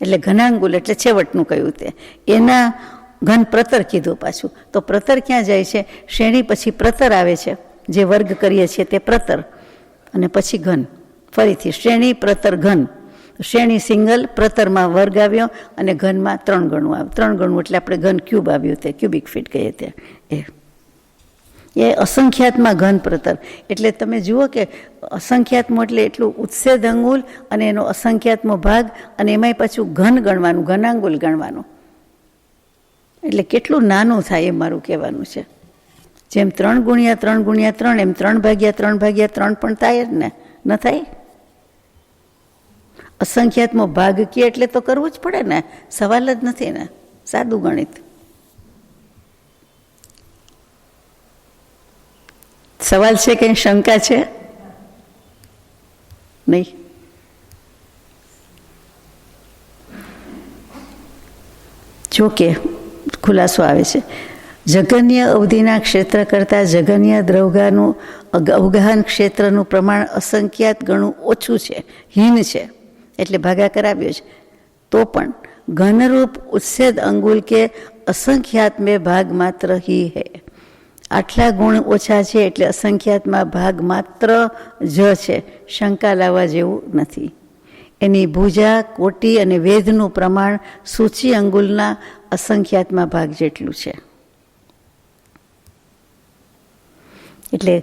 એટલે ઘનાંગુલ એટલે છેવટનું કહ્યું તે. એના ઘન પ્રતર કીધું પાછું. તો પ્રતર ક્યાં જાય છે? શ્રેણી પછી પ્રતર આવે છે, જે વર્ગ કરીએ છીએ તે પ્રતર, અને પછી ઘન. ફરીથી શ્રેણી, પ્રતર, ઘન. શ્રેણી સિંગલ, પ્રતરમાં વર્ગ આવ્યો, અને ઘનમાં 3 ગણું આવ્યું. 3 ગણું એટલે આપણે ઘન ક્યુબ આવ્યું તે, ક્યુબિક ફીટ કહીએ તે. એ અસંખ્યાતમાં ઘન પ્રતર. એટલે તમે જુઓ કે અસંખ્યાતમાં એટલે એટલું ઉચ્છેદ અંગુલ અને એનો અસંખ્યાતમો ભાગ, અને એમાંય પાછું ઘન ગણવાનું, ઘનાંગુલ ગણવાનું. એટલે કેટલું નાનું થાય એ મારું કહેવાનું છે. જેમ 3 ગુણ્યા 3 ગુણ્યા 3 એમ 3 ભાગ્યા 3 ભાગ્યા 3 પણ થાય જ ને, ન થાય? અસંખ્યાતમો ભાગ કે એટલે તો કરવું જ પડે ને, સવાલ જ નથી ને, સાદું ગણિત. સવાલ છે, કંઈ શંકા છે? નહીં? જોકે ખુલાસો આવે છે, જગન્ય અવધિના ક્ષેત્ર કરતાં જગન્ય દ્રવ્યનું અવગાહન ક્ષેત્રનું પ્રમાણ અસંખ્યાત ગણું ઓછું છે, હીન છે, એટલે ભાગાકાર આવ્યો છે. તો પણ ઘનરૂપ ઉચ્છેદ અંગુલ કે અસંખ્યાત में ભાગ માત્ર ही है. આટલા ગુણ ઓછા છે એટલે અસંખ્યાતમાં ભાગ માત્ર જ છે, શંકા લાવવા જેવું નથી. એની ભુજા, કોટી અને વેદનું પ્રમાણ સૂચિ અંગુલના અસંખ્યાતમાં ભાગ જેટલું છે. એટલે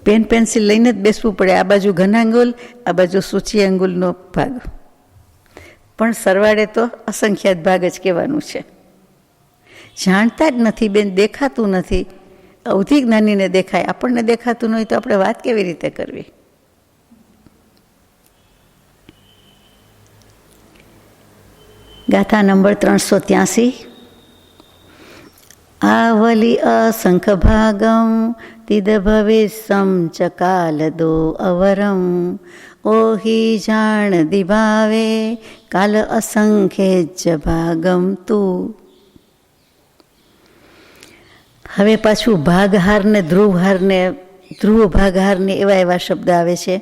પેન પેન્સિલ લઈને જ બેસવું પડે, આ બાજુ ઘનાંગુલ, આ બાજુ સૂચિ અંગુલનો ભાગ, પણ સરવાળે તો અસંખ્યાત ભાગ જ કહેવાનું છે. જાણતા જ નથી બેન, દેખાતું નથી. અવધિ જ્ઞાનીને દેખાય, આપણને દેખાતું નહીં તો આપણે વાત કેવી રીતે કરવી? ગાથા નંબર 383. આવલી અસંખ ભાગમ તિદ ભવિષ્યમ ચકાલદો અવરમ ઓહી જાણ દિભાવે કાલ અસંખ્ય જ ભાગમ તું. હવે પાછું ભાગહાર ને ધ્રુવહાર ને ધ્રુવ ભાગહાર ને એવા શબ્દ આવે છે.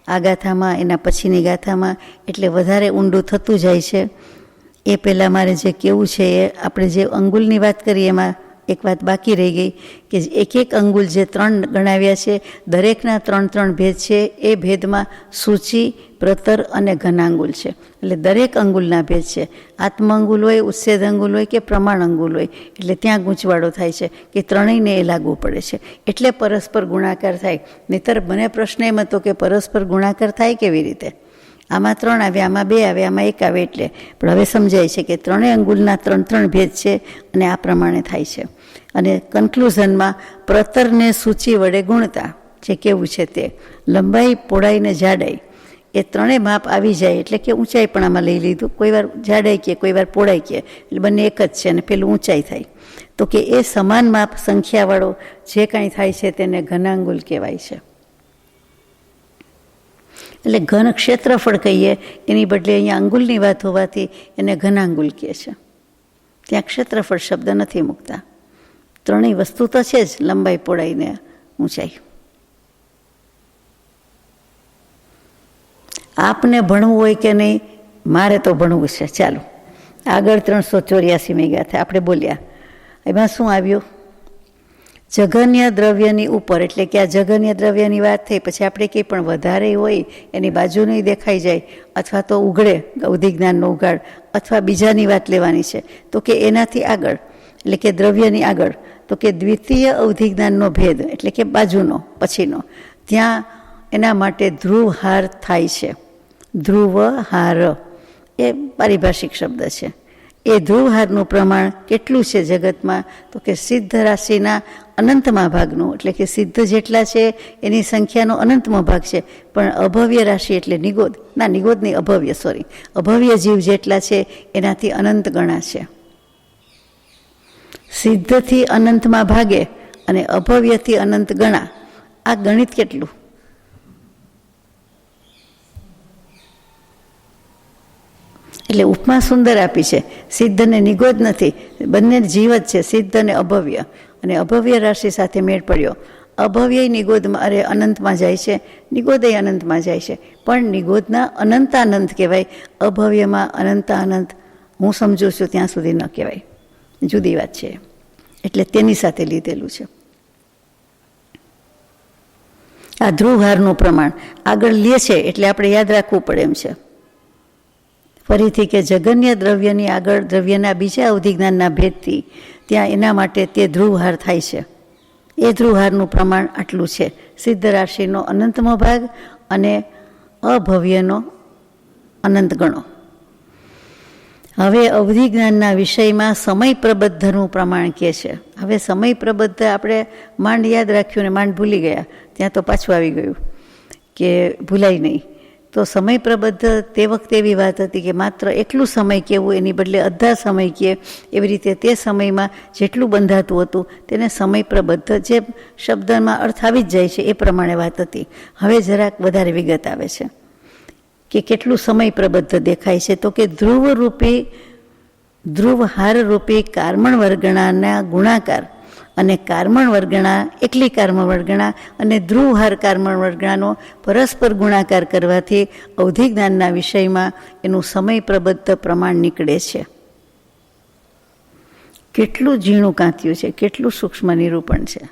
આ ગાથામાં, એના પછીની ગાથામાં, એટલે વધારે ઊંડું થતું જાય છે. એ પહેલાં મારે જે કહેવું છે એ આપણે જે અંગુલની વાત કરી એમાં એક વાત બાકી રહી ગઈ કે એક એક અંગુલ જે 3 ગણાવ્યા છે, દરેકના 3 ભેદ છે. એ ભેદમાં સૂચિ, પ્રતર અને ઘનાંગુલ છે. એટલે દરેક અંગુલના ભેદ છે. આત્મ અંગુલ હોય, ઉચ્છેદ અંગુલ હોય કે પ્રમાણ અંગુલ હોય, એટલે ત્યાં ગૂંચવાડો થાય છે કે ત્રણેયને એ લાગુ પડે છે. એટલે પરસ્પર ગુણાકાર થાય. નહીંતર મને પ્રશ્ન એમ હતો કે પરસ્પર ગુણાકાર થાય કેવી રીતે? આમાં 3 આવે, આમાં 2 આવે, આમાં 1 આવે. એટલે પણ હવે સમજાય છે કે ત્રણેય અંગુલના 3 ભેદ છે અને આ પ્રમાણે થાય છે. અને કન્ક્લુઝનમાં પ્રતરને સૂચિ વડે ગુણતા જે કેવું છે તે લંબાઈ, પહોળાઈ ને જાડાઈ એ 3 માપ આવી જાય. એટલે કે ઊંચાઈ પણ આમાં લઈ લીધું. કોઈ વાર જાડાઈ કહે, કોઈ વાર પહોળાઈ કહે, એટલે બંને એક જ છે. અને પેલું ઊંચાઈ થાય તો કે એ સમાન માપ સંખ્યાવાળો જે કાંઈ થાય છે તેને ઘનાંગુલ કહેવાય છે. એટલે ઘન ક્ષેત્રફળ કહીએ એની બદલે અહીંયા અંગુલની વાત હોવાથી એને ઘનાંગુલ કહે છે. ત્યાં ક્ષેત્રફળ શબ્દ નથી મૂકતા. ત્રણેય વસ્તુ તો છે જ, લંબાઈ, પહોળાઈ ને ઊંચાઈ. આપને ભણવું હોય કે નહીં? મારે તો ભણવું છે. ચાલો આગળ 384મી ગાથા આપણે બોલ્યા. એમાં શું આવ્યું? જઘન્ય દ્રવ્યની ઉપર, એટલે કે આ જઘન્ય દ્રવ્યની વાત થઈ પછી આપણે કંઈ પણ વધારે હોય એની બાજુ નહીં દેખાઈ જાય, અથવા તો ઉઘડે અવધિ જ્ઞાનનો ઉઘાડ, અથવા બીજાની વાત લેવાની છે તો કે એનાથી આગળ, એટલે કે દ્રવ્યની આગળ, તો કે દ્વિતીય અવધિ જ્ઞાનનો ભેદ, એટલે કે બાજુનો પછીનો, ત્યાં એના માટે ધ્રુવહાર થાય છે. ધ્રુવહાર એ પારિભાષિક શબ્દ છે. એ ધ્રુવહારનું પ્રમાણ કેટલું છે જગતમાં? તો કે સિદ્ધ રાશિના અનંતમાં ભાગનું, એટલે કે સિદ્ધ જેટલા છે એની સંખ્યાનો અનંતમાં ભાગ છે. પણ અભવ્ય રાશિ એટલે નિગોદ, ના નિગોદ નહીં, અભવ્ય, સોરી, અભવ્ય જીવ જેટલા છે એનાથી અનંત ગણા છે. સિદ્ધથી અનંતમાં ભાગે અને અભવ્યથી અનંત ગણા. આ ગણિત કેટલું? એટલે ઉપમા સુંદર આપી છે. સિદ્ધ અને નિગોદ નથી, બંને જીવ જ છે, સિદ્ધ અને અભવ્ય. અને અભવ્ય રાશિ સાથે મેળ પડ્યો. અભવ્ય નિગોદમાં, અનંતમાં જાય છે, નિગોદય અનંતમાં જાય છે. પણ નિગોદના અનંતાનંત કહેવાય, અભવ્યમાં અનંતાનંત હું સમજું છું ત્યાં સુધી ન કહેવાય. જુદી વાત છે. એટલે તેની સાથે લીધેલું છે. આ ધ્રુવહારનું પ્રમાણ આગળ લે છે એટલે આપણે યાદ રાખવું પડે એમ છે. ફરીથી કે જગન્ય દ્રવ્યની આગળ દ્રવ્યના બીજા અવધિજ્ઞાનના ભેદથી ત્યાં એના માટે તે ધ્રુવહાર થાય છે. એ ધ્રુવહારનું પ્રમાણ આટલું છે. સિદ્ધ રાશિનો અનંતમો ભાગ અને અભવ્યનો અનંત ગણો. હવે અવધિજ્ઞાનના વિષયમાં સમય પ્રબદ્ધનું પ્રમાણ કહે છે. હવે સમય પ્રબદ્ધ આપણે માંડ યાદ રાખ્યું ને માંડ ભૂલી ગયા, ત્યાં તો પાછું આવી ગયું કે ભૂલાય નહીં. તો સમય પ્રબદ્ધ તે વખતે એવી વાત હતી કે માત્ર એટલું સમય કહેવું એની બદલે અડધા સમય કહે, એવી રીતે તે સમયમાં જેટલું બંધાતું હતું તેને સમય પ્રબદ્ધ, જે શબ્દમાં અર્થ આવી જ જાય છે એ પ્રમાણે વાત હતી. હવે જરાક વધારે વિગત આવે છે કે કેટલું સમય પ્રબદ્ધ દેખાય છે. તો કે ધ્રુવહાર રૂપી કાર્મણ વર્ગણાના ગુણાકાર અને કાર્મણ વર્ગણા, એકલી કાર્મણ વર્ગણા અને ધ્રુવહાર કાર્મણ વર્ગણાનો પરસ્પર ગુણાકાર કરવાથી અવધિજ્ઞાનના વિષયમાં એનું સમય પ્રબદ્ધ પ્રમાણ નીકળે છે. કેટલું ઝીણું કાંત્યું છે, કેટલું સૂક્ષ્મ નિરૂપણ છે.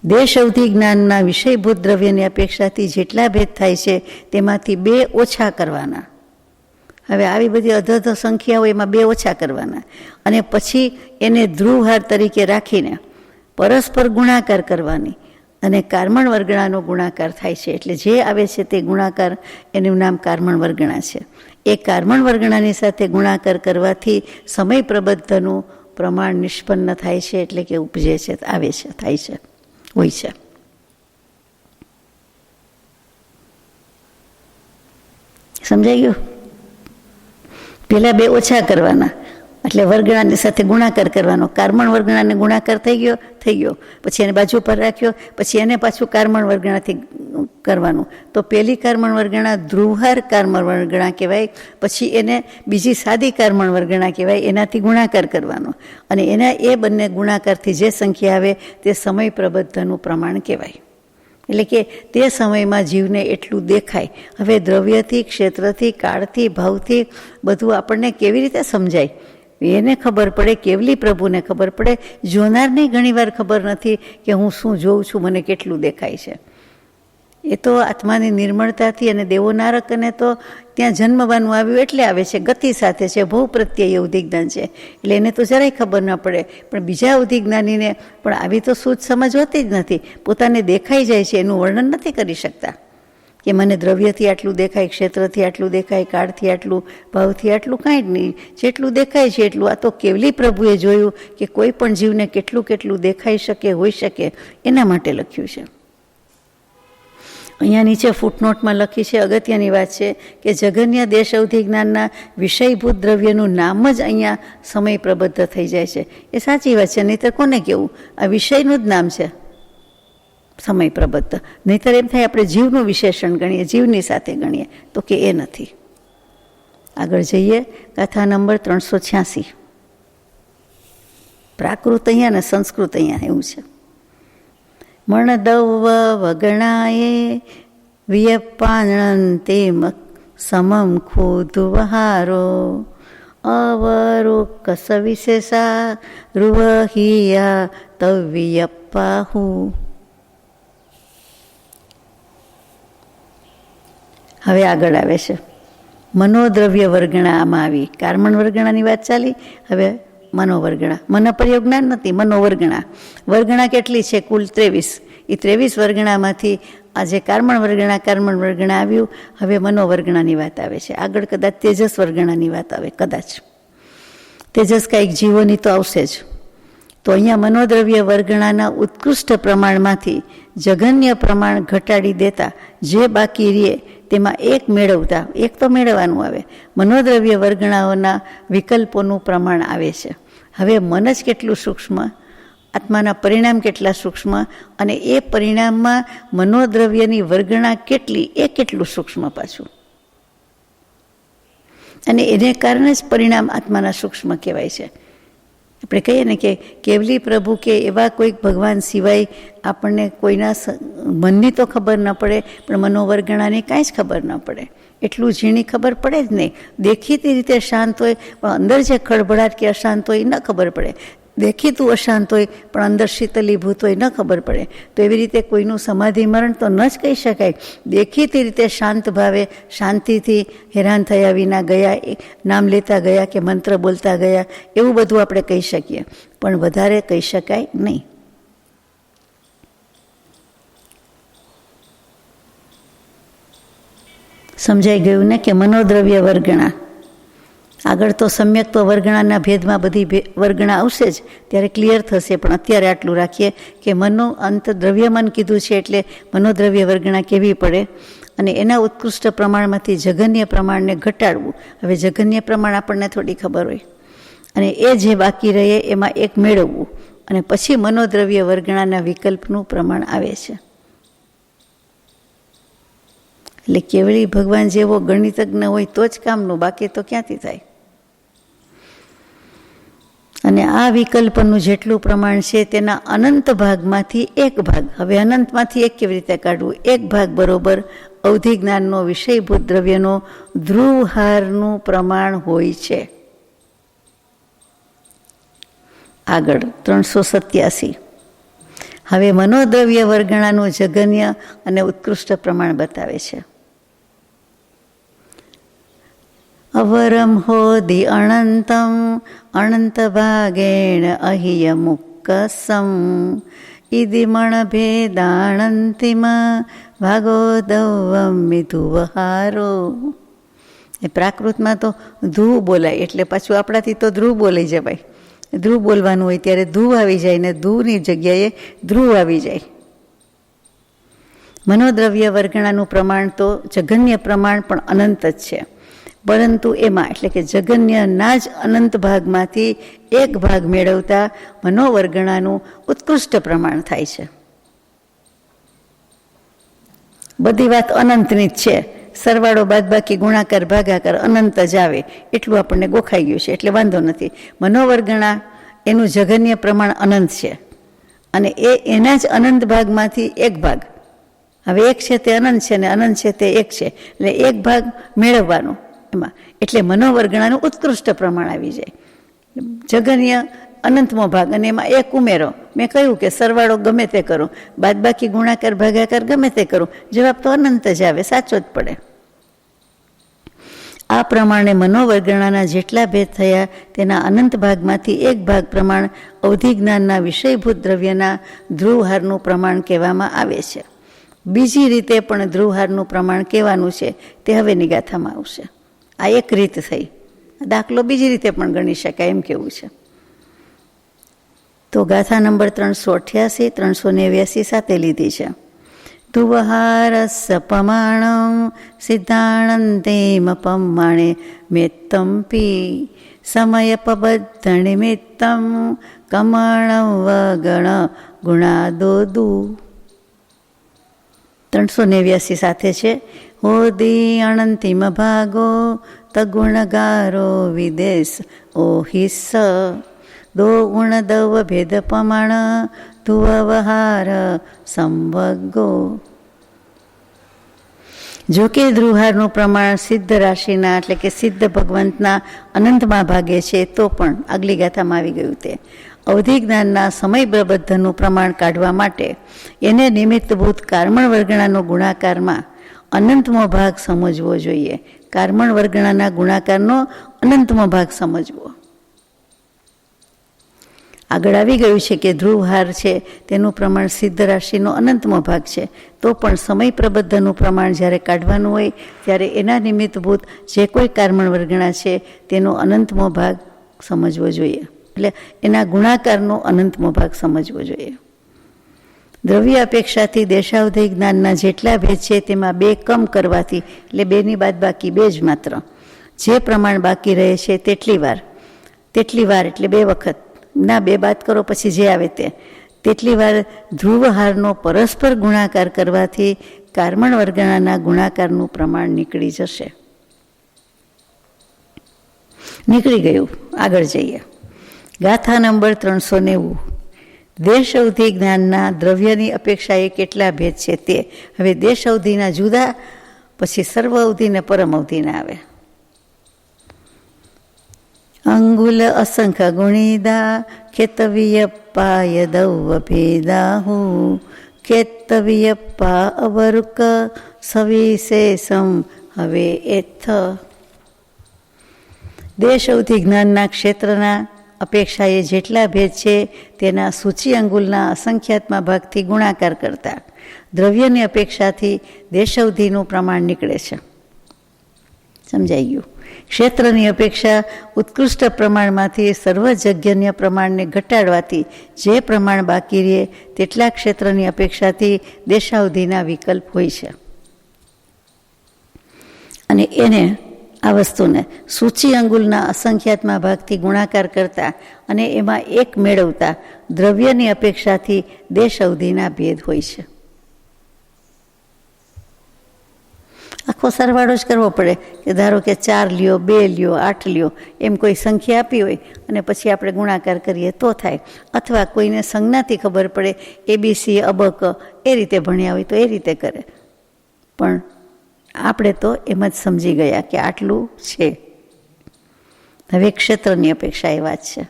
દેશ અવધિ જ્ઞાનના વિષયભૂત દ્રવ્યની અપેક્ષાથી જેટલા ભેદ થાય છે તેમાંથી 2 ઓછા કરવાના. હવે આવી બધી અધધ સંખ્યા હોય એમાં 2 ઓછા કરવાના અને પછી એને ધ્રુવહાર તરીકે રાખીને પરસ્પર ગુણાકાર કરવાની અને કાર્મણ વર્ગણાનો ગુણાકાર થાય છે. એટલે જે આવે છે તે ગુણાકાર, એનું નામ કાર્મણ વર્ગણા છે. એ કાર્મણ વર્ગણાની સાથે ગુણાકાર કરવાથી સમય પ્રબદ્ધનું પ્રમાણ નિષ્પન્ન થાય છે, એટલે કે ઉપજે છે, આવે છે, થાય છે, હોય છે. સમજાઈ ગયું? પેલા 2 ઓછા કરવાના એટલે વર્ગણાની સાથે ગુણાકાર કરવાનો. કાર્મણ વર્ગણાને ગુણાકાર થઈ ગયો, પછી એને બાજુ પર રાખ્યો, પછી એને પાછું કાર્મણ વર્ગણાથી કરવાનું. તો પહેલી કાર્મણ વર્ગણા ધ્રુવહાર કાર્મણ વર્ગણા કહેવાય, પછી એને બીજી સાદી કાર્મણ વર્ગણા કહેવાય, એનાથી ગુણાકાર કરવાનો અને એના એ બંને ગુણાકારથી જે સંખ્યા આવે તે સમય પ્રબદ્ધનું પ્રમાણ કહેવાય. એટલે કે તે સમયમાં જીવને એટલું દેખાય. હવે દ્રવ્યથી, ક્ષેત્રથી, કાળથી, ભાવથી બધું આપણને કેવી રીતે સમજાય? એને ખબર પડે, કેવલી પ્રભુને ખબર પડે. જોનારને ઘણીવાર ખબર નથી કે હું શું જોઉં છું, મને કેટલું દેખાય છે. એ તો આત્માની નિર્મળતાથી અને દેવોનારકને તો ત્યાં જન્મવાનું આવ્યું એટલે આવે છે, ગતિ સાથે છે, ભવ પ્રત્યે અવધિ જ્ઞાન છે, એટલે એને તો જરાય ખબર ન પડે. પણ બીજા અવધિ જ્ઞાનીને પણ આવી તો સૂઝ સમજ હોતી જ નથી. પોતાને દેખાઈ જાય છે, એનું વર્ણન નથી કરી શકતા કે મને દ્રવ્યથી આટલું દેખાય, ક્ષેત્રથી આટલું દેખાય, કાળથી આટલું, ભાવથી આટલું, કાંઈ જ નહીં. જેટલું દેખાય છે એટલું. આ તો કેવલી પ્રભુએ જોયું કે કોઈ પણ જીવને કેટલું કેટલું દેખાઈ શકે, હોઈ શકે, એના માટે લખ્યું છે. અહીંયા નીચે ફૂટનોટમાં લખી છે, અગત્યની વાત છે કે જગન્ય દેશ અવધિ જ્ઞાનના વિષયભૂત દ્રવ્યનું નામ જ અહીંયા સમય પ્રબદ્ધ થઈ જાય છે. એ સાચી વાત છે, નહીંતર કોને કેવું? આ વિષયનું જ નામ છે સમય પ્રબદ્ધ. નહીંતર એમ થાય આપણે જીવનું વિશેષણ ગણીએ, જીવની સાથે ગણીએ, તો કે એ નથી. આગળ જઈએ, ગાથા નંબર 386. પ્રાકૃત અહીંયા ને સંસ્કૃત અહીંયા એવું છે. મણદવ વગણાએ વિયપાણંતે સમમ ખુદુવહારો અવરોક સવિશેષા રૂવહિયા તવિયપ્પાહુ. હવે આગળ આવે છે મનોદ્રવ્ય વર્ગણા. આમાં આવી કાર્મણ વર્ગણાની વાત ચાલી, હવે મનોવર્ગણા. મન પ્રયોગ જ્ઞાન નથી, મનોવર્ગણા. વર્ગણા કેટલી છે? કુલ 23. એ 23 વર્ગણામાંથી આજે કાર્મણ વર્ગણા આવ્યું. હવે મનોવર્ગણાની વાત આવે છે. આગળ કદાચ તેજસ વર્ગણાની વાત આવે, કદાચ તેજસ કાંઈક જીવોની તો આવશે જ. તો અહીંયા મનોદ્રવ્ય વર્ગણાના ઉત્કૃષ્ટ પ્રમાણમાંથી જઘન્ય પ્રમાણ ઘટાડી દેતા જે બાકી રહે તેમાં એક મેળવતા, એક તો મેળવવાનું આવે, મનોદ્રવ્ય વર્ગણાઓના વિકલ્પોનું પ્રમાણ આવે છે. હવે મન જ કેટલું સૂક્ષ્મ, આત્માના પરિણામ કેટલા સૂક્ષ્મ, અને એ પરિણામમાં મનોદ્રવ્યની વર્ગણા કેટલી, એ કેટલું સૂક્ષ્મ પાછું. અને એને કારણે જ પરિણામ આત્માના સૂક્ષ્મ કહેવાય છે. આપણે કહીએ ને કે કેવલી પ્રભુ કે એવા કોઈક ભગવાન સિવાય આપણને કોઈના મનની તો ખબર ન પડે, પણ મનોવર્ગણાની કાંઈ જ ખબર ન પડે. એટલું ઝીણી ખબર પડે જ નહીં. દેખીતી રીતે શાંત હોય પણ અંદર જે ખળભળાટ કે અશાંત હોય એ ન ખબર પડે. દેખીતું અશાંત હોય પણ અંદર શીતલીભૂત હોય ન ખબર પડે. તો એવી રીતે કોઈનું સમાધિ મરણ તો ન જ કહી શકાય. દેખીતી રીતે શાંત ભાવે શાંતિથી હેરાન થયા વિના ગયા, નામ લેતા ગયા કે મંત્ર બોલતા ગયા, એવું બધું આપણે કહી શકીએ, પણ વધારે કહી શકાય નહીં. સમજાઈ ગયું ને કે મનોદ્રવ્ય વર્ગણા. આગળ તો સમ્યક્ત્વ વર્ગણાના ભેદમાં બધી વર્ગણા આવશે જ, ત્યારે ક્લિયર થશે. પણ અત્યારે આટલું રાખીએ કે મનો અંત દ્રવ્યમાન કીધું છે એટલે મનોદ્રવ્ય વર્ગણા કેવી પડે, અને એના ઉત્કૃષ્ટ પ્રમાણમાંથી જઘન્ય પ્રમાણને ઘટાડવું. હવે જઘન્ય પ્રમાણ આપણને થોડી ખબર હોય, અને એ જે બાકી રહે એમાં એક મેળવવું, અને પછી મનોદ્રવ્ય વર્ગણાના વિકલ્પનું પ્રમાણ આવે છે. એટલે કેવળી ભગવાન જેવો ગણિતજ્ઞ હોય તો જ કામનું, બાકી તો ક્યાંથી થાય. અને આ વિકલ્પનું જેટલું પ્રમાણ છે તેના અનંત ભાગમાંથી એક ભાગ. હવે અનંતમાંથી એક કેવી રીતે કાઢવું? એક ભાગ બરોબર અવધિ જ્ઞાનનો વિષયભૂત દ્રવ્યનો ધ્રુવહારનું પ્રમાણ હોય છે. આગળ 387. હવે મનોદ્રવ્ય વર્ગણાનું જઘન્ય અને ઉત્કૃષ્ટ પ્રમાણ બતાવે છે. અવરમ હોદિ અનંતમ અનંત ભાગેણ અહિય મુક્કસમ ઇદિમણ ભેદાણંતિમ ભાગો દવમ મિધુવહારો. એ પ્રાકૃતમાં તો ધ્રુવ બોલાય, એટલે પાછું આપણાથી તો ધ્રુવ બોલાઈ જવાય. ધ્રુવ બોલવાનું હોય ત્યારે ધ્રુવ આવી જાય, ને ધ્રુવની જગ્યાએ ધ્રુવ આવી જાય. મનોદ્રવ્ય વર્ગણાનું પ્રમાણ તો જઘન્ય પ્રમાણ પણ અનંત જ છે, પરંતુ એમાં એટલે કે જઘન્યના જ અનંત ભાગમાંથી એક ભાગ મેળવતા મનોવર્ગણાનું ઉત્કૃષ્ટ પ્રમાણ થાય છે. બધી વાત અનંતની જ છે. સરવાળો બાદબાકી ગુણાકાર ભાગાકાર અનંત જ આવે એટલું આપણને ગોખાઈ ગયું છે, એટલે વાંધો નથી. મનોવર્ગણા એનું જઘન્ય પ્રમાણ અનંત છે, અને એના જ અનંત ભાગમાંથી એક ભાગ હવે એક છે તે અનંત છે ને અનંત છે તે એક છે, એટલે એક ભાગ મેળવવાનો એમાં, એટલે મનોવર્ગણાનું ઉત્કૃષ્ટ પ્રમાણ આવી જાય. જગન્ય અનંતમો ભાગ અને એમાં એક ઉમેરો. મેં કહ્યું કે સરવાળો ગમે તે કરો, બાદબાકી ગુણાકાર ભાગાકાર ગમે તે કરો, જવાબ તો અનંત જ આવે, સાચો જ પડે. આ પ્રમાણે મનોવર્ગણાના જેટલા ભેદ થયા તેના અનંત ભાગમાંથી એક ભાગ પ્રમાણ અવધિ જ્ઞાનના વિષયભૂત દ્રવ્યના ધ્રુવહારનું પ્રમાણ કહેવામાં આવે છે. બીજી રીતે પણ ધ્રુવહારનું પ્રમાણ કહેવાનું છે, તે હવેની ગાથામાં આવશે. આ એક રીત થઈ. દાખલો બીજી રીતે પણ ગણી શકાય એમ કેવું છે. તો ગાથા નંબર 388, 389 સાથે લીધી છે. ધ્રુવહારસ્સ પમાણં સિદ્ધાણંતેમ પમાણે મેત્તંપી સમયપબદ્ધ નિમિત્તં કમણં વગણ ગુણાદોદુ. 389 સાથે છે. હોદી અનંતિમ ભાગો તગુણગારો વિદેશ ઓહિસ દો ગુણ દવ ભેદ પમણ ધ્રુવહાર સંવગો. જો કે ધ્રુવહારનું પ્રમાણ સિદ્ધ રાશિના એટલે કે સિદ્ધ ભગવંતના અનંતમાં ભાગે છે, તો પણ આગલી ગાથામાં આવી ગયું તે અવધિ જ્ઞાનના સમય પ્રબદ્ધનું પ્રમાણ કાઢવા માટે એને નિમિત્તભૂત કારમણ વર્ગણાનો ગુણાકારમાં અનંતમો ભાગ સમજવો જોઈએ. કારમણ વર્ગણાના ગુણાકારનો અનંતમો ભાગ સમજવો. આગળ આવી ગયું છે કે ધ્રુવહાર છે તેનું પ્રમાણ સિદ્ધ રાશિનો અનંતમો ભાગ છે, તો પણ સમય પ્રબદ્ધનું પ્રમાણ જ્યારે કાઢવાનું હોય ત્યારે એના નિમિત્તભૂત જે કોઈ કારમણ વર્ગણા છે તેનો અનંતમો ભાગ સમજવો જોઈએ, એટલે એના ગુણાકારનો અનંતમો ભાગ સમજવો જોઈએ. દ્રવ્ય અપેક્ષાથી દેશાવધિ જ્ઞાનના જેટલા ભેદ છે તેમાં 2 કમ કરવાથી, એટલે 2ની બાદબાકી 2 જ માત્ર, જે પ્રમાણ બાકી રહે છે તેટલી વાર એટલે 2 વખત ના 2 બાદ કરો પછી જે આવે તેટલી વાર ધ્રુવહારનો પરસ્પર ગુણાકાર કરવાથી કારમણ વર્ગણાના ગુણાકારનું પ્રમાણ નીકળી જશે. નીકળી ગયું. આગળ જઈએ. ગાથા નંબર 390. દેશ અવધિ જ્ઞાનના દ્રવ્યની અપેક્ષાએ કેટલા ભેદ છે તે. હવે દેશ અવધિના જુદા, પછી સર્વ અવધિ ને પરમ અવધિના આવે. અંગુલ અસંખ્ય ગુણીદા ખેતવિયપ્પા યદૌ ભેદાહુ ખેતવિયપ્પા અવરુક સવિશેષમ હવે એથ. દેશ અવધિ જ્ઞાનના ક્ષેત્રના અપેક્ષાએ જેટલા ભેદ છે તેના સૂચિ અંગુલના અસંખ્યાત્મા ભાગથી ગુણાકાર કરતા દ્રવ્યની અપેક્ષાથી દેશાવધિનું પ્રમાણ નીકળે છે. સમજાઈ ગયું. ક્ષેત્રની અપેક્ષા ઉત્કૃષ્ટ પ્રમાણમાંથી સર્વજગ્ન્ય પ્રમાણને ઘટાડવાથી જે પ્રમાણ બાકી રહે તેટલા ક્ષેત્રની અપેક્ષાથી દેશાવધિના વિકલ્પ હોય છે. અને એને આ વસ્તુને સૂચિ અંગુલના અસંખ્યાત્મા ભાગથી ગુણાકાર કરતા અને એમાં એક મેળવતા દ્રવ્યની અપેક્ષાથી દેશ અવધિના ભેદ હોય છે. આખો સરવાળો જ કરવો પડે કે ધારો કે 4 લ્યો, 2 લ્યો, 8 લ્યો, એમ કોઈ સંખ્યા આપી હોય અને પછી આપણે ગુણાકાર કરીએ તો થાય. અથવા કોઈને સંજ્ઞાથી ખબર પડે ABC અબક એ રીતે ભણ્યા હોય તો એ રીતે કરે. પણ આપણે તો એમ જ સમજી ગયા કે આટલું છે. હવે ક્ષેત્રની અપેક્ષા એ વાત છે.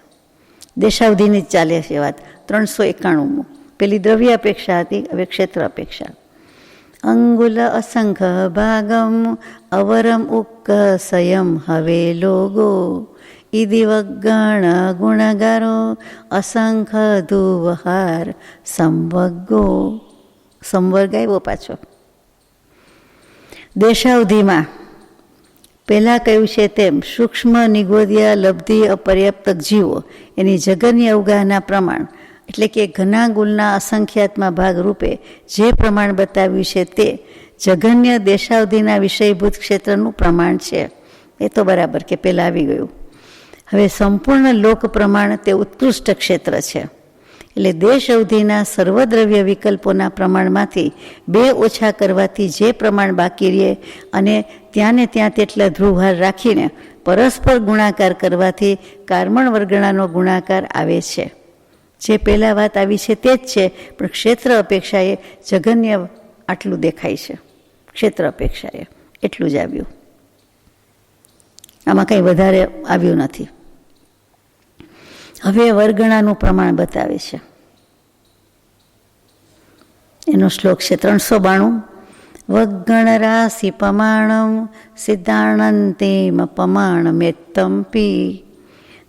દેશાવધિની જ ચાલે છે વાત. 391. પેલી દ્રવ્ય અપેક્ષા હતી, હવે ક્ષેત્ર અપેક્ષા. અંગુલ અસંખ્ય ભાગમ અવરમ ઉક્ક સંયમ હવે લોગો ઇદિવગણ ગુણગારો અસંખ્ય ધુવહાર સંવગો. સંવર્ગ આવ્યો પાછો. દેશાવધિમાં પહેલાં કહ્યું છે તેમ સૂક્ષ્મ નિગોદિયા લબ્ધિ અપર્યાપ્તક જીવો એની જગન્ય અવગાહના પ્રમાણ એટલે કે ઘનાગુલના અસંખ્યાત્મા ભાગ રૂપે જે પ્રમાણ બતાવ્યું છે તે જગન્ય દેશાવધિના વિષયભૂત ક્ષેત્રનું પ્રમાણ છે. એ તો બરાબર કે પહેલાં આવી ગયું. હવે સંપૂર્ણ લોક પ્રમાણ તે ઉત્કૃષ્ટ ક્ષેત્ર છે. એટલે દેશ અવધિના સર્વદ્રવ્ય વિકલ્પોના પ્રમાણમાંથી 2 ઓછા કરવાથી જે પ્રમાણ બાકી રહે અને ત્યાં ને ત્યાં તેટલા ધ્રુવહાર રાખીને પરસ્પર ગુણાકાર કરવાથી કારમણ વર્ગણાનો ગુણાકાર આવે છે. જે પહેલાં વાત આવી છે તે જ છે, પણ ક્ષેત્ર અપેક્ષાએ જગન્ય આટલું દેખાય છે ક્ષેત્ર અપેક્ષાએ, એટલું જ આવ્યું. આમાં કંઈ વધારે આવ્યું નથી. હવે વર્ગણાનું પ્રમાણ બતાવે છે. એનો શ્લોક છે 392. વગણ રાશિ પમાણમ સિદ્ધાણંતેમ પમાણમેત્તંપી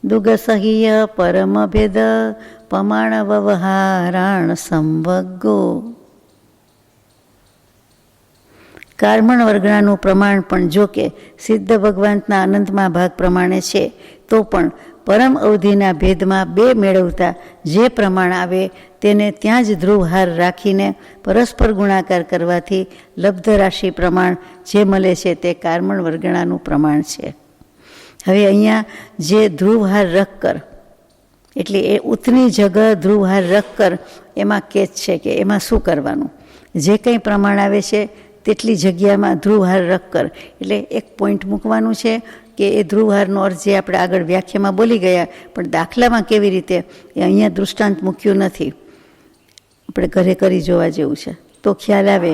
દુગસહ્ય પરમભેદ પમાણ વ્યવહારાણ સંવગો. કાર્મણ વર્ગણાનું પ્રમાણ પણ જો કે સિદ્ધ ભગવંતના અનંતમાં ભાગ પ્રમાણે છે, તો પણ પરમ અવધિના ભેદમાં બે મેળવતા જે પ્રમાણ આવે તેને ત્યાં જ ધ્રુવહાર રાખીને પરસ્પર ગુણાકાર કરવાથી લબ્ધ રાશિ પ્રમાણ જે મળે છે તે કાર્મણ વર્ગણાનું પ્રમાણ છે. હવે અહીંયા જે ધ્રુવહાર રક્કર એટલે એ ઉતની જગ ધ્રુવહાર રક્કર એમાં કેચ છે કે એમાં શું કરવાનું. જે કંઈ પ્રમાણ આવે છે તેટલી જગ્યામાં ધ્રુવહાર રક્કર એટલે એક પોઈન્ટ મૂકવાનું છે કે એ ધ્રુવહારનો અર્થ જે આપણે આગળ વ્યાખ્યામાં બોલી ગયા, પણ દાખલામાં કેવી રીતે એ અહીંયા દૃષ્ટાંત મૂક્યું નથી. આપણે ઘરે કરી જોવા જેવું છે તો ખ્યાલ આવે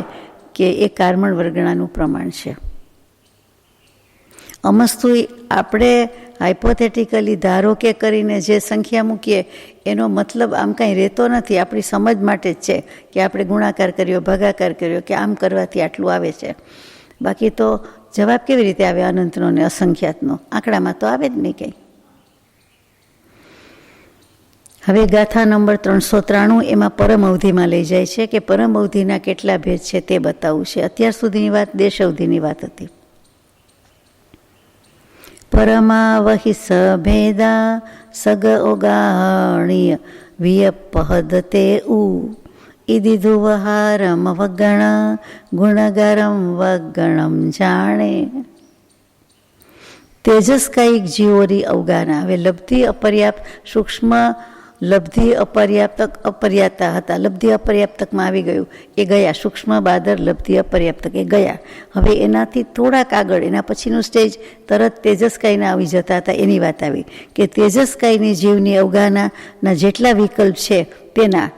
કે એ કાર્મણ વર્ગણાનું પ્રમાણ છે. અમસ્તુ આપણે હાઇપોથેટિકલી ધારો કે કરીને જે સંખ્યા મૂકીએ એનો મતલબ આમ કાંઈ રહેતો નથી. આપણી સમજ માટે જ છે કે આપણે ગુણાકાર કર્યો, ભાગાકાર કર્યો કે આમ કરવાથી આટલું આવે છે. બાકી તો જવાબ કેવી રીતે આવે અનંતનો ને અસંખ્યાતનો? આંકડામાં તો આવે જ નહીં કંઈ. હવે ગાથા નંબર 393 એમાં પરમ અવધિમાં લઈ જાય છે કે પરમ અવધિના કેટલા ભેદ છે તે બતાવવું છે. અત્યાર સુધીની વાત દેશ અવધિની વાત હતી. પરમાવહિ સભેદા સગ ઓગાણીય વિયપહદતે ઉ ઇદિધુવહારમ વગણ ગુણગરમ વગણમ જાણે. તેજસ્કાયિક જીવોની અવગાના. હવે લબ્ધિ અપર્યાપ્ત સૂક્ષ્મ લબ્ધિ અપર્યાપ્તા હતા. લબ્ધિ અપર્યાપ્તકમાં આવી ગયું એ ગયા. સૂક્ષ્મ બાદર લબ્ધિ અપર્યાપ્તક એ ગયા. હવે એનાથી થોડાક આગળ એના પછીનું સ્ટેજ તરત તેજસ્કાયના આવી જતા હતા. એની વાત આવી કે તેજસ્કાયની જીવની અવગાનાના જેટલા વિકલ્પ છે તેના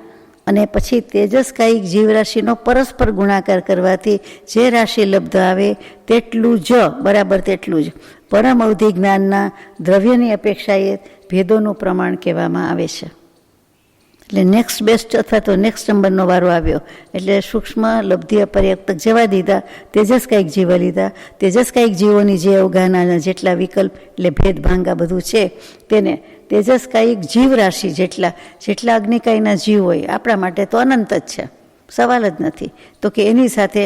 અને પછી તેજસ્કાયિક જીવરાશિનો પરસ્પર ગુણાકાર કરવાથી જે રાશિ લબ્ધ આવે તેટલું જ બરાબર તેટલું જ પરમ અવધિ જ્ઞાનના દ્રવ્યની અપેક્ષાએ ભેદોનું પ્રમાણ કહેવામાં આવે છે. એટલે નેક્સ્ટ બેસ્ટ અથવા તો નેક્સ્ટ નંબરનો વારો આવ્યો એટલે સૂક્ષ્મ લબ્ધિ અપર્યાપ્તક જવા દીધા, તેજસ્કાયિક જીવો લીધા. તેજસ્કાયિક જીવોની જે અવગાહના જેટલા વિકલ્પ એટલે ભેદ ભાંગા બધું છે તેને તેજસ્કાયિક જીવ રાશિ જેટલા અગ્નિકાયના જીવ હોય આપણા માટે તો અનંત જ છે, સવાલ જ નથી. તો કે એની સાથે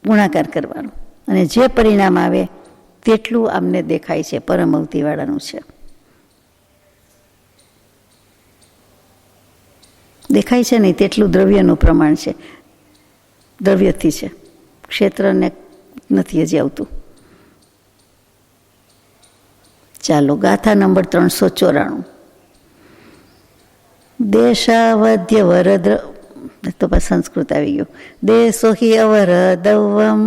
ગુણાકાર કરવાનો અને જે પરિણામ આવે તેટલું આમને દેખાય છે પરમ અવધિવાળાનું છે. દેખાય છે નહીં તેટલું દ્રવ્યનું પ્રમાણ છે, દ્રવ્યથી છે, ક્ષેત્રને નથી હજી આવતું. ચાલો ગાથા નંબર 394. દેશાવધ્ય વરદ્ર તો બસ સંસ્કૃત આવી ગયું. દેશો હિ અવરદવમ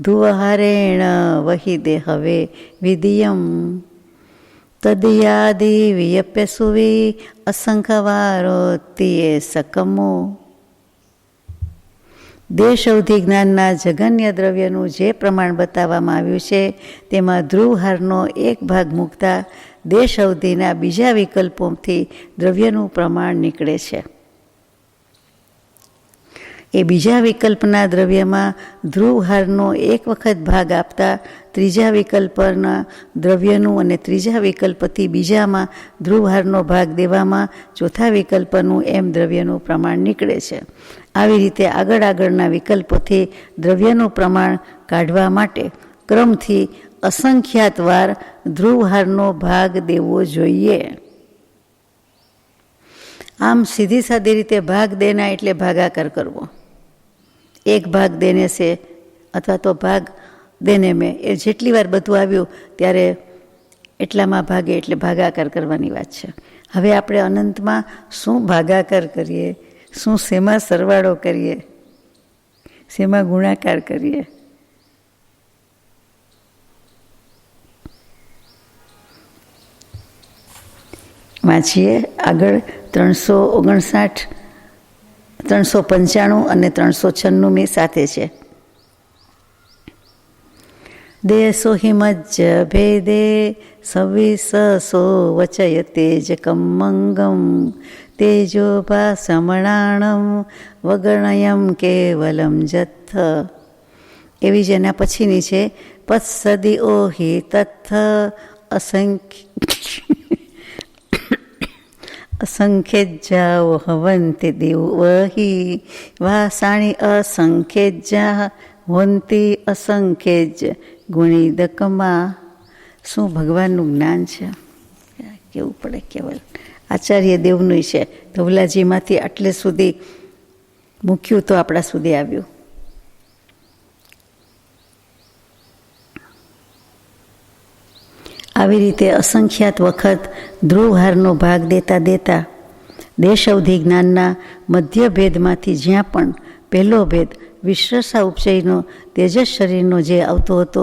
ધુવહારેણ વહી દે હવે વિધિયમ તદયાદિ વિયપ્ય સુવી અસંખવારોતિએ સકમો. દેશ અવધિ જ્ઞાનના જગન્ય દ્રવ્યનું જે પ્રમાણ બતાવવામાં આવ્યું છે તેમાં ધ્રુવહારનો એક ભાગ મૂકતા દેશ અવધિના બીજા વિકલ્પોથી દ્રવ્યનું પ્રમાણ નીકળે છે. એ બીજા વિકલ્પના દ્રવ્યમાં ધ્રુવહારનો એક વખત ભાગ આપતા ત્રીજા વિકલ્પના દ્રવ્યનું અને ત્રીજા વિકલ્પથી બીજામાં ધ્રુવહારનો ભાગ દેવામાં ચોથા વિકલ્પનું એમ દ્રવ્યનું પ્રમાણ નીકળે છે. આવી રીતે આગળના વિકલ્પોથી દ્રવ્યનું પ્રમાણ કાઢવા માટે ક્રમથી અસંખ્યાત વાર ધ્રુવહારનો ભાગ દેવો જોઈએ. આમ સીધી સાદી રીતે ભાગ દેના એટલે ભાગાકાર કરવો. એક ભાગ દેને છે અથવા તો ભાગ દેને મેં એ જેટલી વાર બધું આવ્યું ત્યારે એટલામાં ભાગે એટલે ભાગાકાર કરવાની વાત છે. હવે આપણે અનંતમાં શું ભાગાકાર કરીએ, શું શેમાં સરવાળો કરીએ, શેમાં ગુણાકાર કરીએ? વાંચીએ આગળ 359 395 અને 396 સાથે છે. દેશો હિમજ્જ ભેદે સવિસસો વચયતે જ કમંગમ તેજો ભાસમણાણમ વગણયમ કેવલમ જત્થ. એવી જ એના પછીની છે પત્સદી ઓહિ તત્થ અસંખ્યજ્જાઓ હવંતિ દેવહી વાસાણી અસંખ્યજ્જા હોંતી અસંખ્યજ ગુણિદકમાં. શું ભગવાનનું જ્ઞાન છે, કેવું પડે કેવલ આચાર્ય દેવનું છે. ધવલાજીમાંથી આટલે સુધી મૂક્યું તો આપણા સુધી આવ્યું. આવી રીતે અસંખ્યાત વખત ધ્રુવહારનો ભાગ દેતા દેતા દેશ અવધિ જ્ઞાનના મધ્ય ભેદમાંથી જ્યાં પણ પહેલો ભેદ વિશ્રસા ઉપચયનો તેજસ શરીરનો જે આવતો હતો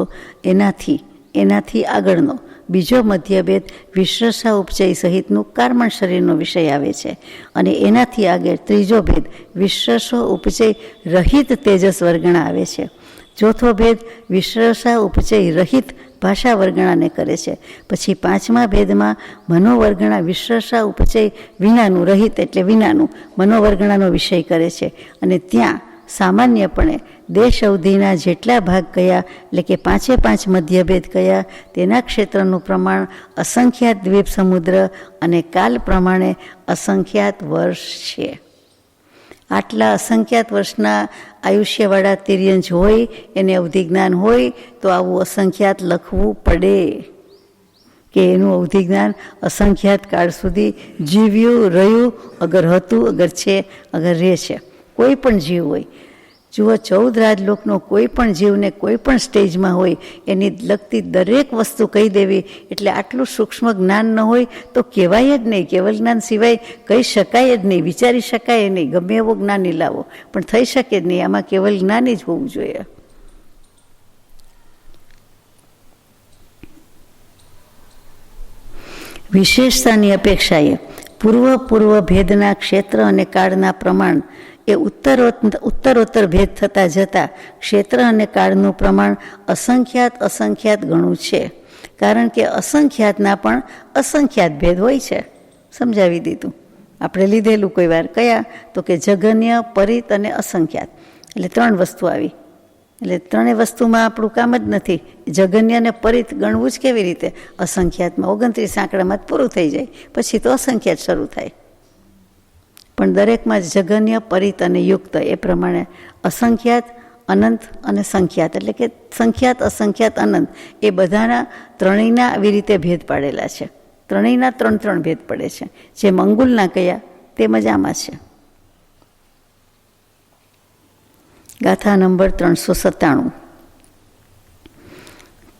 એનાથી આગળનો બીજો મધ્યભેદ વિશ્રસા ઉપચય સહિતનું કાર્મણ શરીરનો વિષય આવે છે. અને એનાથી આગળ ત્રીજો ભેદ વિશ્રસો ઉપચય રહિત તેજસ વર્ગણા આવે છે. ચોથો ભેદ વિશ્રસા ઉપચય રહિત ભાષા વર્ગણાને કરે છે. પછી પાંચમા ભેદમાં મનોવર્ગણા વિશ્રસા ઉપચય વિનાનું રહિત એટલે વિનાનું મનોવર્ગણાનો વિષય કરે છે. અને ત્યાં સામાન્યપણે દેશ અવધિના જેટલા ભાગ કયા એટલે કે 5 મધ્યભેદ કયા તેના ક્ષેત્રનું પ્રમાણ અસંખ્યાત દ્વીપ સમુદ્ર અને કાલ પ્રમાણે અસંખ્યાત વર્ષ છે. આટલા અસંખ્યાત વર્ષના આયુષ્યવાળા તિર્યંજ હોય એને અવધિ જ્ઞાન હોય તો આવું અસંખ્યાત લખવું પડે કે એનું અવધિ જ્ઞાન અસંખ્યાત કાળ સુધી જીવ્યું રહ્યું, અગર હતું, અગર છે, અગર રહે છે. કોઈ પણ જીવ હોય, જુઓ 14 રાજલોકનો કોઈ પણ જીવને કોઈ પણ સ્ટેજમાં હોય એની લગતી દરેક વસ્તુ કહી દેવી એટલે આટલું સૂક્ષ્મ જ્ઞાન ન હોય તો કહેવાય જ નહીં. કેવલ જ્ઞાન સિવાય કહી શકાય જ નહીં, વિચારી શકાય નહીં. ગમે એવો જ્ઞાની લાવો પણ થઈ શકે જ નહીં. આમાં કેવલ જ્ઞાની જ હોવું જોઈએ. વિશેષતાની અપેક્ષાએ પૂર્વ ભેદના ક્ષેત્ર અને કાળના પ્રમાણ એ ઉત્તરોત્તર ભેદ થતા જતાં ક્ષેત્ર અને કાળનું પ્રમાણ અસંખ્યાત ગણું છે. કારણ કે અસંખ્યાતના પણ અસંખ્યાત ભેદ હોય છે. સમજાવી દીધું આપણે લીધેલું કોઈ વાર. કયા તો કે જગન્ય, પરિત અને અસંખ્યાત. એટલે 3 વસ્તુ આવી. એટલે 3 વસ્તુમાં આપણું કામ જ નથી. જગન્ય અને પરિત ગણવું જ કેવી રીતે? અસંખ્યાતમાં 29 આંકડામાં જ પૂરું થઈ જાય, પછી તો અસંખ્યાત શરૂ થાય. પણ દરેકમાં જગન્ય, પરિત અને યુક્ત એ પ્રમાણે અસંખ્યાત, અનંત અને સંખ્યાત એટલે કે સંખ્યાત, અસંખ્યાત, અનંત એ બધાના ત્રણેયના આવી રીતે ભેદ પાડેલા છે. ત્રણેયના 3 ભેદ પડે છે. જે મંગુલના કયા તે મજામાં છે. ગાથા નંબર 397.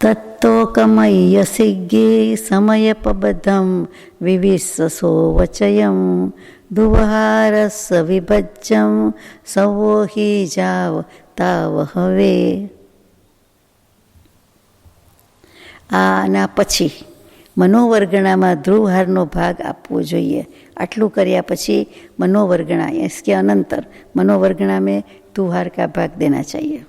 તત્તોકમય્ય સિગ્ગે સમયપબદ્ધમ વિવિસસો વચયમ દુવહારસ વિભજ્યમ સવોહી જાવ તાવ હવે. આના પછી મનોવર્ગણામાં ધ્રુવહારનો ભાગ આપવો જોઈએ. આટલું કર્યા પછી મનોવર્ગણા કે અનંતર મનોવર્ગણા में ધ્રુવહાર का भाग देना चाहिए.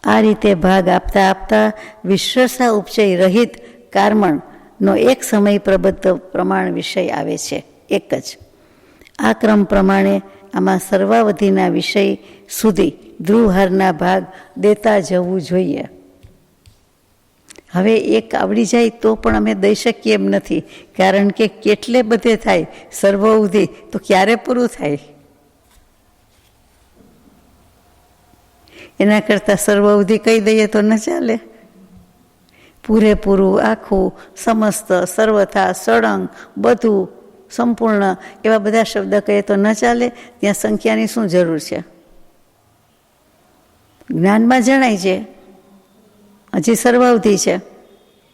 આ રીતે ભાગ આપતા આપતા વિશ્રસા ઉપચય રહિત કાર્મણનો એક સમય પ્રબદ્ધ પ્રમાણ વિષય આવે છે, એક જ. આ ક્રમ પ્રમાણે આમાં સર્વાવધિના વિષય સુધી ધ્રુવહારના ભાગ દેતા જવું જોઈએ. હવે એક આવડી જાય તો પણ અમે દઈ શકીએ એમ નથી, કારણ કે કેટલે બધે થાય સર્વાવધિ તો ક્યારે પૂરું થાય? એના કરતાં સર્વાવધિ કહી દઈએ તો ન ચાલે. પૂરેપૂરું, આખું, સમસ્ત, સર્વથા, સળંગ, બધું, સંપૂર્ણ એવા બધા શબ્દ કહીએ તો ન ચાલે. ત્યાં સંખ્યાની શું જરૂર છે? જ્ઞાનમાં જણાય છે હજી સર્વાવધિ છે,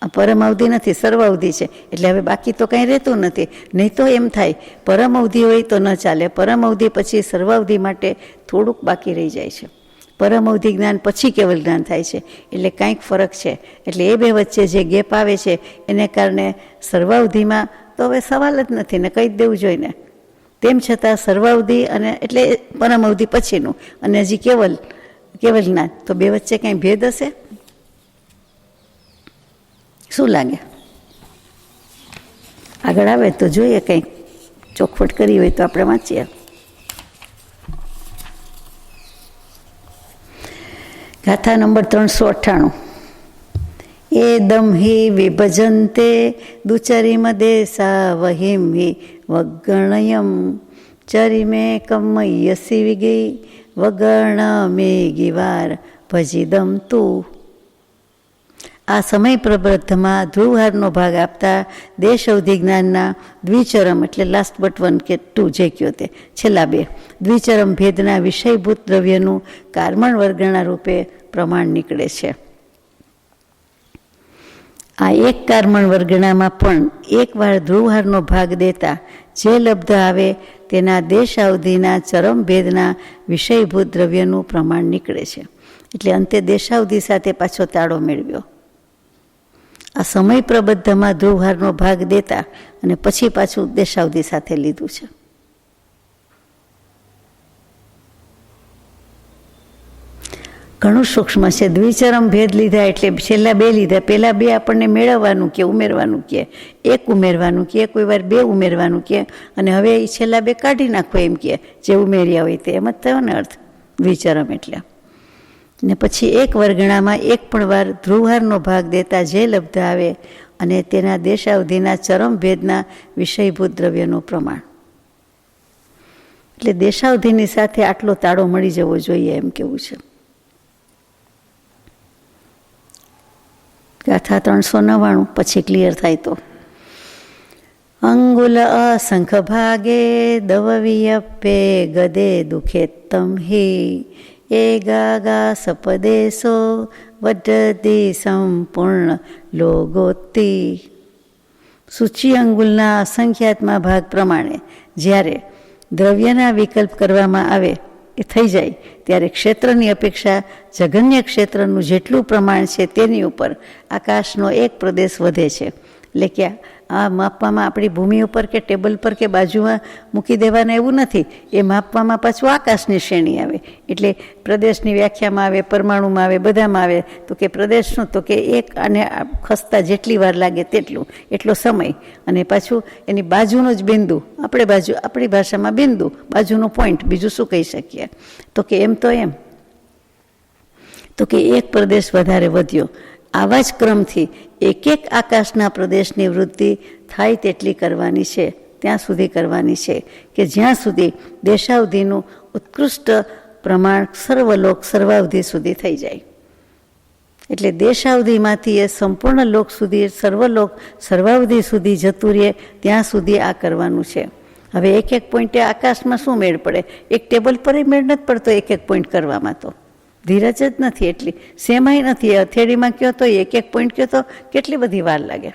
આ પરમાવધિ નથી, સર્વાવધિ છે. એટલે હવે બાકી તો કંઈ રહેતું નથી. નહીં તો એમ થાય પરમઅવધિ હોય તો ન ચાલે. પરમઅવધિ પછી સર્વાવધિ માટે થોડુંક બાકી રહી જાય છે. પરમઅવધિ જ્ઞાન પછી કેવલ જ્ઞાન થાય છે. એટલે કાંઈક ફરક છે. એટલે એ બે વચ્ચે જે ગેપ આવે છે એને કારણે સર્વાવધિમાં તો હવે સવાલ જ નથી ને, કહી જ દેવું જોઈએ ને. તેમ છતાં સર્વાવધિ અને એટલે પરમાવધિ પછીનું અને હજી કેવલ જ્ઞાન, તો બે વચ્ચે કંઈ ભેદ હશે? શું લાગે? આગળ આવે તો જોઈએ, કંઈક ચોખવટ કરી હોય તો આપણે વાંચીએ. ગાથા નંબર 398. એદમ હિ વિભજન્તે દુચરિમ દેશા વહિમ હિ વગણયમ ચરિમે કમયસી વિગી વગણ મે ગિવાર ભજીદમ તું. આ સમય પ્રબદ્ધમાં ધ્રુવહારનો ભાગ આપતા દેશ અવધિ જ્ઞાનના દ્વિચરમ એટલે લાસ્ટ બટ 1 કે 2 જે કયો તે છેલ્લા બે દ્વિચરમ ભેદના વિષયભૂત દ્રવ્યનું કાર્મણ વર્ગણા રૂપે પ્રમાણ નીકળે છે. આ એક કાર્મણ વર્ગણામાં પણ એકવાર ધ્રુવહારનો ભાગ દેતા જે લબ્ધ આવે તેના દેશ અવધિના ચરમ ભેદના વિષયભૂત દ્રવ્યનું પ્રમાણ નીકળે છે. એટલે અંતે દેશાવધિ સાથે પાછો તાળો મેળવ્યો. આ સમય પ્રબદ્ધમાં ધ્રુવહારનો ભાગ દેતા અને પછી પાછું દેશાવધિ સાથે લીધું છે. ઘણું સૂક્ષ્મ છે. દ્વિચરમ ભેદ લીધા એટલે છેલ્લા બે લીધા. પહેલાં બે આપણને મેળવવાનું કે ઉમેરવાનું કે એક ઉમેરવાનું કે કોઈ વાર બે ઉમેરવાનું કે અને હવે એ છેલ્લા બે કાઢી નાખો એમ કે જે ઉમેર્યા હોય તે એમ જ થયો ને અર્થ દ્વિચરમ એટલે. ને પછી એક વર્ગણામાં એક પણ વાર ધ્રુવહારનો ભાગ દેતા જે લબ્ધ આવે અને તેના દેશાવધિના ચરમ ભેદના વિષયભૂત દ્રવ્યનું પ્રમાણ. એટલે દેશાવધિની સાથે આટલો તાળો મળી જવો જોઈએ એમ કેવું છે. ગાથા 399 પછી ક્લિયર થાય તો. અંગુલ અસંખ ભાગે દવવિયપે ગદે દુખેત્તમ હિ એ ગા સપદેશો વડદી સંપૂર્ણ લોગોતી. સૂચિ અંગુલના અસંખ્યાત્મા ભાગ પ્રમાણે જ્યારે દ્રવ્યના વિકલ્પ કરવામાં આવે એ થઈ જાય ત્યારે ક્ષેત્રની અપેક્ષા જગન્ય ક્ષેત્રનું જેટલું પ્રમાણ છે તેની ઉપર આકાશનો એક પ્રદેશ વધે છે. એટલે કે આ માપવામાં આપણી ભૂમિ ઉપર કે ટેબલ પર કે બાજુમાં મૂકી દેવાના એવું નથી. એ માપવામાં પાછું આકાશની શ્રેણી આવે. એટલે પ્રદેશની વ્યાખ્યામાં આવે, પરમાણુમાં આવે, બધામાં આવે. તો કે પ્રદેશનું તો કે એક અને ખસતા જેટલી વાર લાગે તેટલું એટલો સમય અને પાછું એની બાજુનું જ બિંદુ આપણી ભાષામાં બિંદુ બાજુનો પોઈન્ટ બીજું શું કહી શકીએ. તો કે એમ તો કે એક પ્રદેશ વધારે વધ્યો. આવા જ ક્રમથી એક એક આકાશના પ્રદેશની વૃદ્ધિ થાય તેટલી કરવાની છે, ત્યાં સુધી કરવાની છે કે જ્યાં સુધી દેશાવધિનું ઉત્કૃષ્ટ પ્રમાણ સર્વલોક સર્વાવધિ સુધી થઈ જાય. એટલે દેશાવધિમાંથી એ સંપૂર્ણ લોક સુધી સર્વલોક સર્વાવધિ સુધી જતું રહે ત્યાં સુધી આ કરવાનું છે. હવે એક એક પોઈન્ટે આકાશમાં શું મેળ પડે? એક ટેબલ પર મેળ નથી પડતો એક એક પોઈન્ટ કરવામાં. તો ધીરજ જ નથી એટલી, સેમાય નથી. હથેળીમાં કયો તો એક એક પોઈન્ટ કયો તો કેટલી બધી વાર લાગે.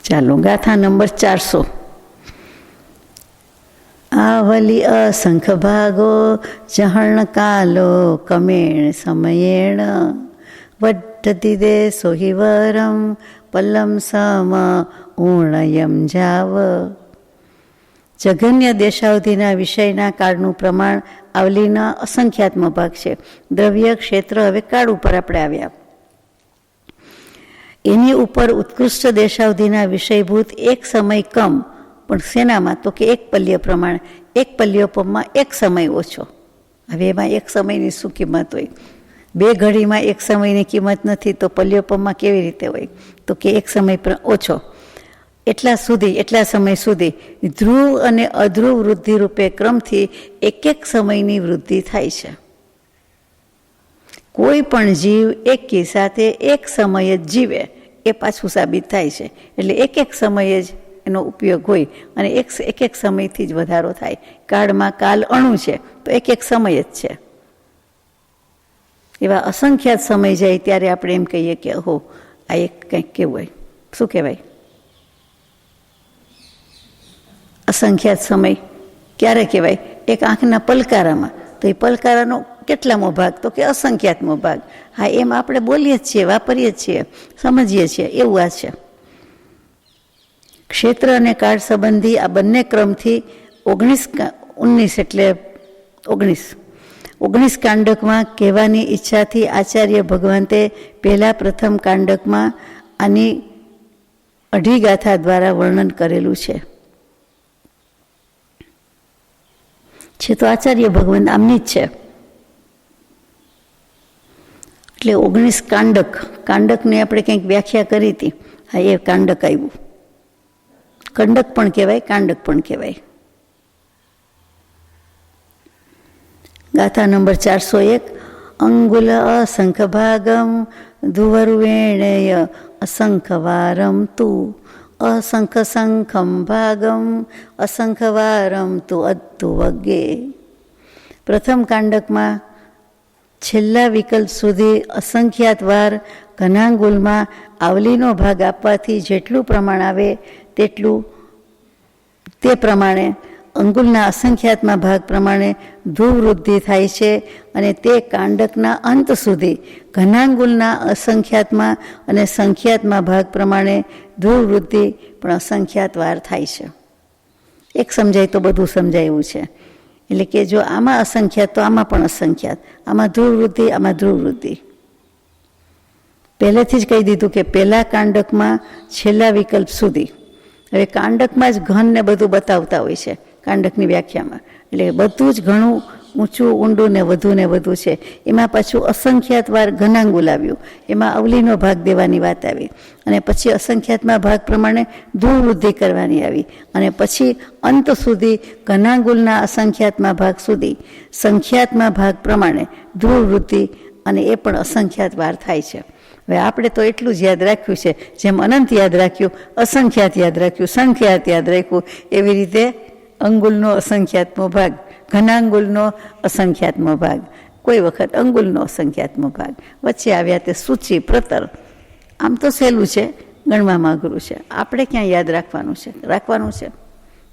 ચાલો ગાથા નંબર 400. આવલી અસંખ ભાગો જહણ કાલો કમેણ સમયેણ વડ્ઢતી દેશો હિવરમ પલ્લમ સમ ઉણયમ જાવ. જઘન્ય દેશાવધિના વિષયના કાળનું પ્રમાણ આવલીના અસંખ્યાત્મ ભાગ છે. દ્રવ્ય ક્ષેત્ર હવે કાળ ઉપર આપણે આવ્યા. એની ઉપર ઉત્કૃષ્ટ દેશાવધિના વિષયભૂત એક સમય કમ, પણ શેનામાં? તો કે એક પલ્ય પ્રમાણ. એક પલ્યોપમમાં એક સમય ઓછો. હવે એમાં એક સમયની શું કિંમત હોય? બે ઘડીમાં એક સમયની કિંમત નથી તો પલ્યોપમમાં કેવી રીતે હોય? તો કે એક સમય ઓછો. એટલા સમય સુધી ધ્રુવ અને અધ્રુવ વૃદ્ધિ રૂપે ક્રમથી એક એક સમયની વૃદ્ધિ થાય છે. કોઈ પણ જીવ એકી સાથે એક સમય જ જીવે એ પાછું સાબિત થાય છે. એટલે એક એક સમયે જ એનો ઉપયોગ હોય અને એક એક સમયથી જ વધારો થાય. કાળમાં કાલ અણુ છે તો એક એક સમય જ છે. એવા અસંખ્યાત સમય જાય ત્યારે આપણે એમ કહીએ કે હો આ એક કંઈક કેવું હોય. શું કહેવાય? અસંખ્યાત સમય ક્યારે કહેવાય? એક આંખના પલકારામાં. તો એ પલકારાનો કેટલામો ભાગ? તો કે અસંખ્યાતમો ભાગ. હા, એમ આપણે બોલીએ જ છીએ, વાપરીએ જ છીએ, સમજીએ છીએ, એવું આ છે. ક્ષેત્ર અને કાળ સંબંધી આ બંને ક્રમથી 19 એટલે 19 કાંડકમાં કહેવાની ઈચ્છાથી આચાર્ય ભગવંતે પ્રથમ કાંડકમાં આની અઢી ગાથા દ્વારા વર્ણન કરેલું છે તો આચાર્ય ભગવંત આમની જ છે. એટલે 19 કાંડકને આપણે કંઈક વ્યાખ્યા કરી હતી. હા, એ કાંડક આવ્યું. કંડક પણ કહેવાય, કાંડક પણ કહેવાય. ગાથા નંબર 401. અંગુલ અસંખ ભાગમ ધુવર્વેણય અસંખવારમ તું અસંખ સંખમ ભાગમ અસંખવારમ તું અદ્તુ વગે. પ્રથમ કાંડકમાં છેલ્લા વિકલ્પ સુધી અસંખ્યાત વાર ઘનાંગુલમાં આવલીનો ભાગ આપવાથી જેટલું પ્રમાણ આવે તેટલું તે પ્રમાણે અંગુલના અસંખ્યાતમાં ભાગ પ્રમાણે ધ્રુવવૃદ્ધિ થાય છે અને તે કાંડકના અંત સુધી ઘનાંગુલના અસંખ્યાતમાં અને સંખ્યાતમાં ભાગ પ્રમાણે ધ્રુવવૃદ્ધિ પણ અસંખ્યાત વાર થાય છે. એક સમજાય તો બધું સમજાયું છે. એટલે કે જો આમાં અસંખ્યાત તો આમાં પણ અસંખ્યાત, આમાં ધ્રુવવૃદ્ધિ, આમાં ધ્રુવવૃદ્ધિ. પહેલેથી જ કહી દીધું કે પહેલા કાંડકમાં છેલ્લા વિકલ્પ સુધી. હવે કાંડકમાં જ ઘન ને બધું બતાવતા હોય છે કાંડકની વ્યાખ્યામાં. એટલે બધું જ ઘણું ઊંચું ઊંડું ને વધુ છે. એમાં પાછું અસંખ્યાત વાર ઘનાંગુલ આવ્યું, એમાં અવલીનો ભાગ દેવાની વાત આવી, અને પછી અસંખ્યાતમાં ભાગ પ્રમાણે ધ્રુવવૃદ્ધિ કરવાની આવી, અને પછી અંત સુધી ઘનાંગુલના અસંખ્યાતમાં ભાગ સુધી સંખ્યાતમાં ભાગ પ્રમાણે ધ્રુવવૃદ્ધિ, અને એ પણ અસંખ્યાત વાર થાય છે. હવે આપણે તો એટલું જ યાદ રાખ્યું છે, જેમ અનંત યાદ રાખ્યું, અસંખ્યાત યાદ રાખ્યું, સંખ્યાત યાદ રાખ્યું, એવી રીતે અંગુલનો અસંખ્યાતમો ભાગ, ઘનાંગુલનો અસંખ્યાતમો ભાગ, કોઈ વખત અંગુલનો અસંખ્યાતમો ભાગ, વચ્ચે આવ્યા તે સૂચિ પ્રતર. આમ તો સહેલું છે, ગણવામાં અઘરું છે. આપણે ક્યાં યાદ રાખવાનું છે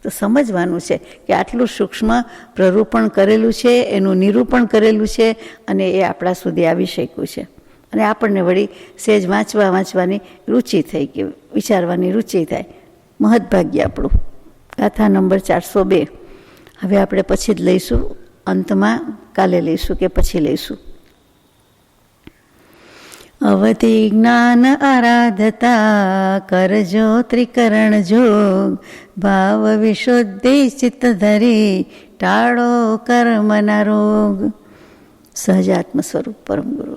તો સમજવાનું છે કે આટલું સૂક્ષ્મ પ્રરૂપણ કરેલું છે, એનું નિરૂપણ કરેલું છે, અને એ આપણા સુધી આવી શક્યું છે. અને આપણને વળી સહેજ વાંચવાની રુચિ થઈ કે વિચારવાની રુચિ થાય. મહદભાગ્ય આપણું. ગાથા નંબર 402. હવે આપણે પછી જ લઈશું, અંતમાં કાલે લઈશું કે પછી લઈશું. અવધિ જ્ઞાન આરાધતા કરજો ત્રિકરણ જોગ, ભાવ વિશુદ્ધિ ચિત્ત ધરી ટાળો કર્મના રોગ. સહજાત્મ સ્વરૂપ પરમ ગુરુ.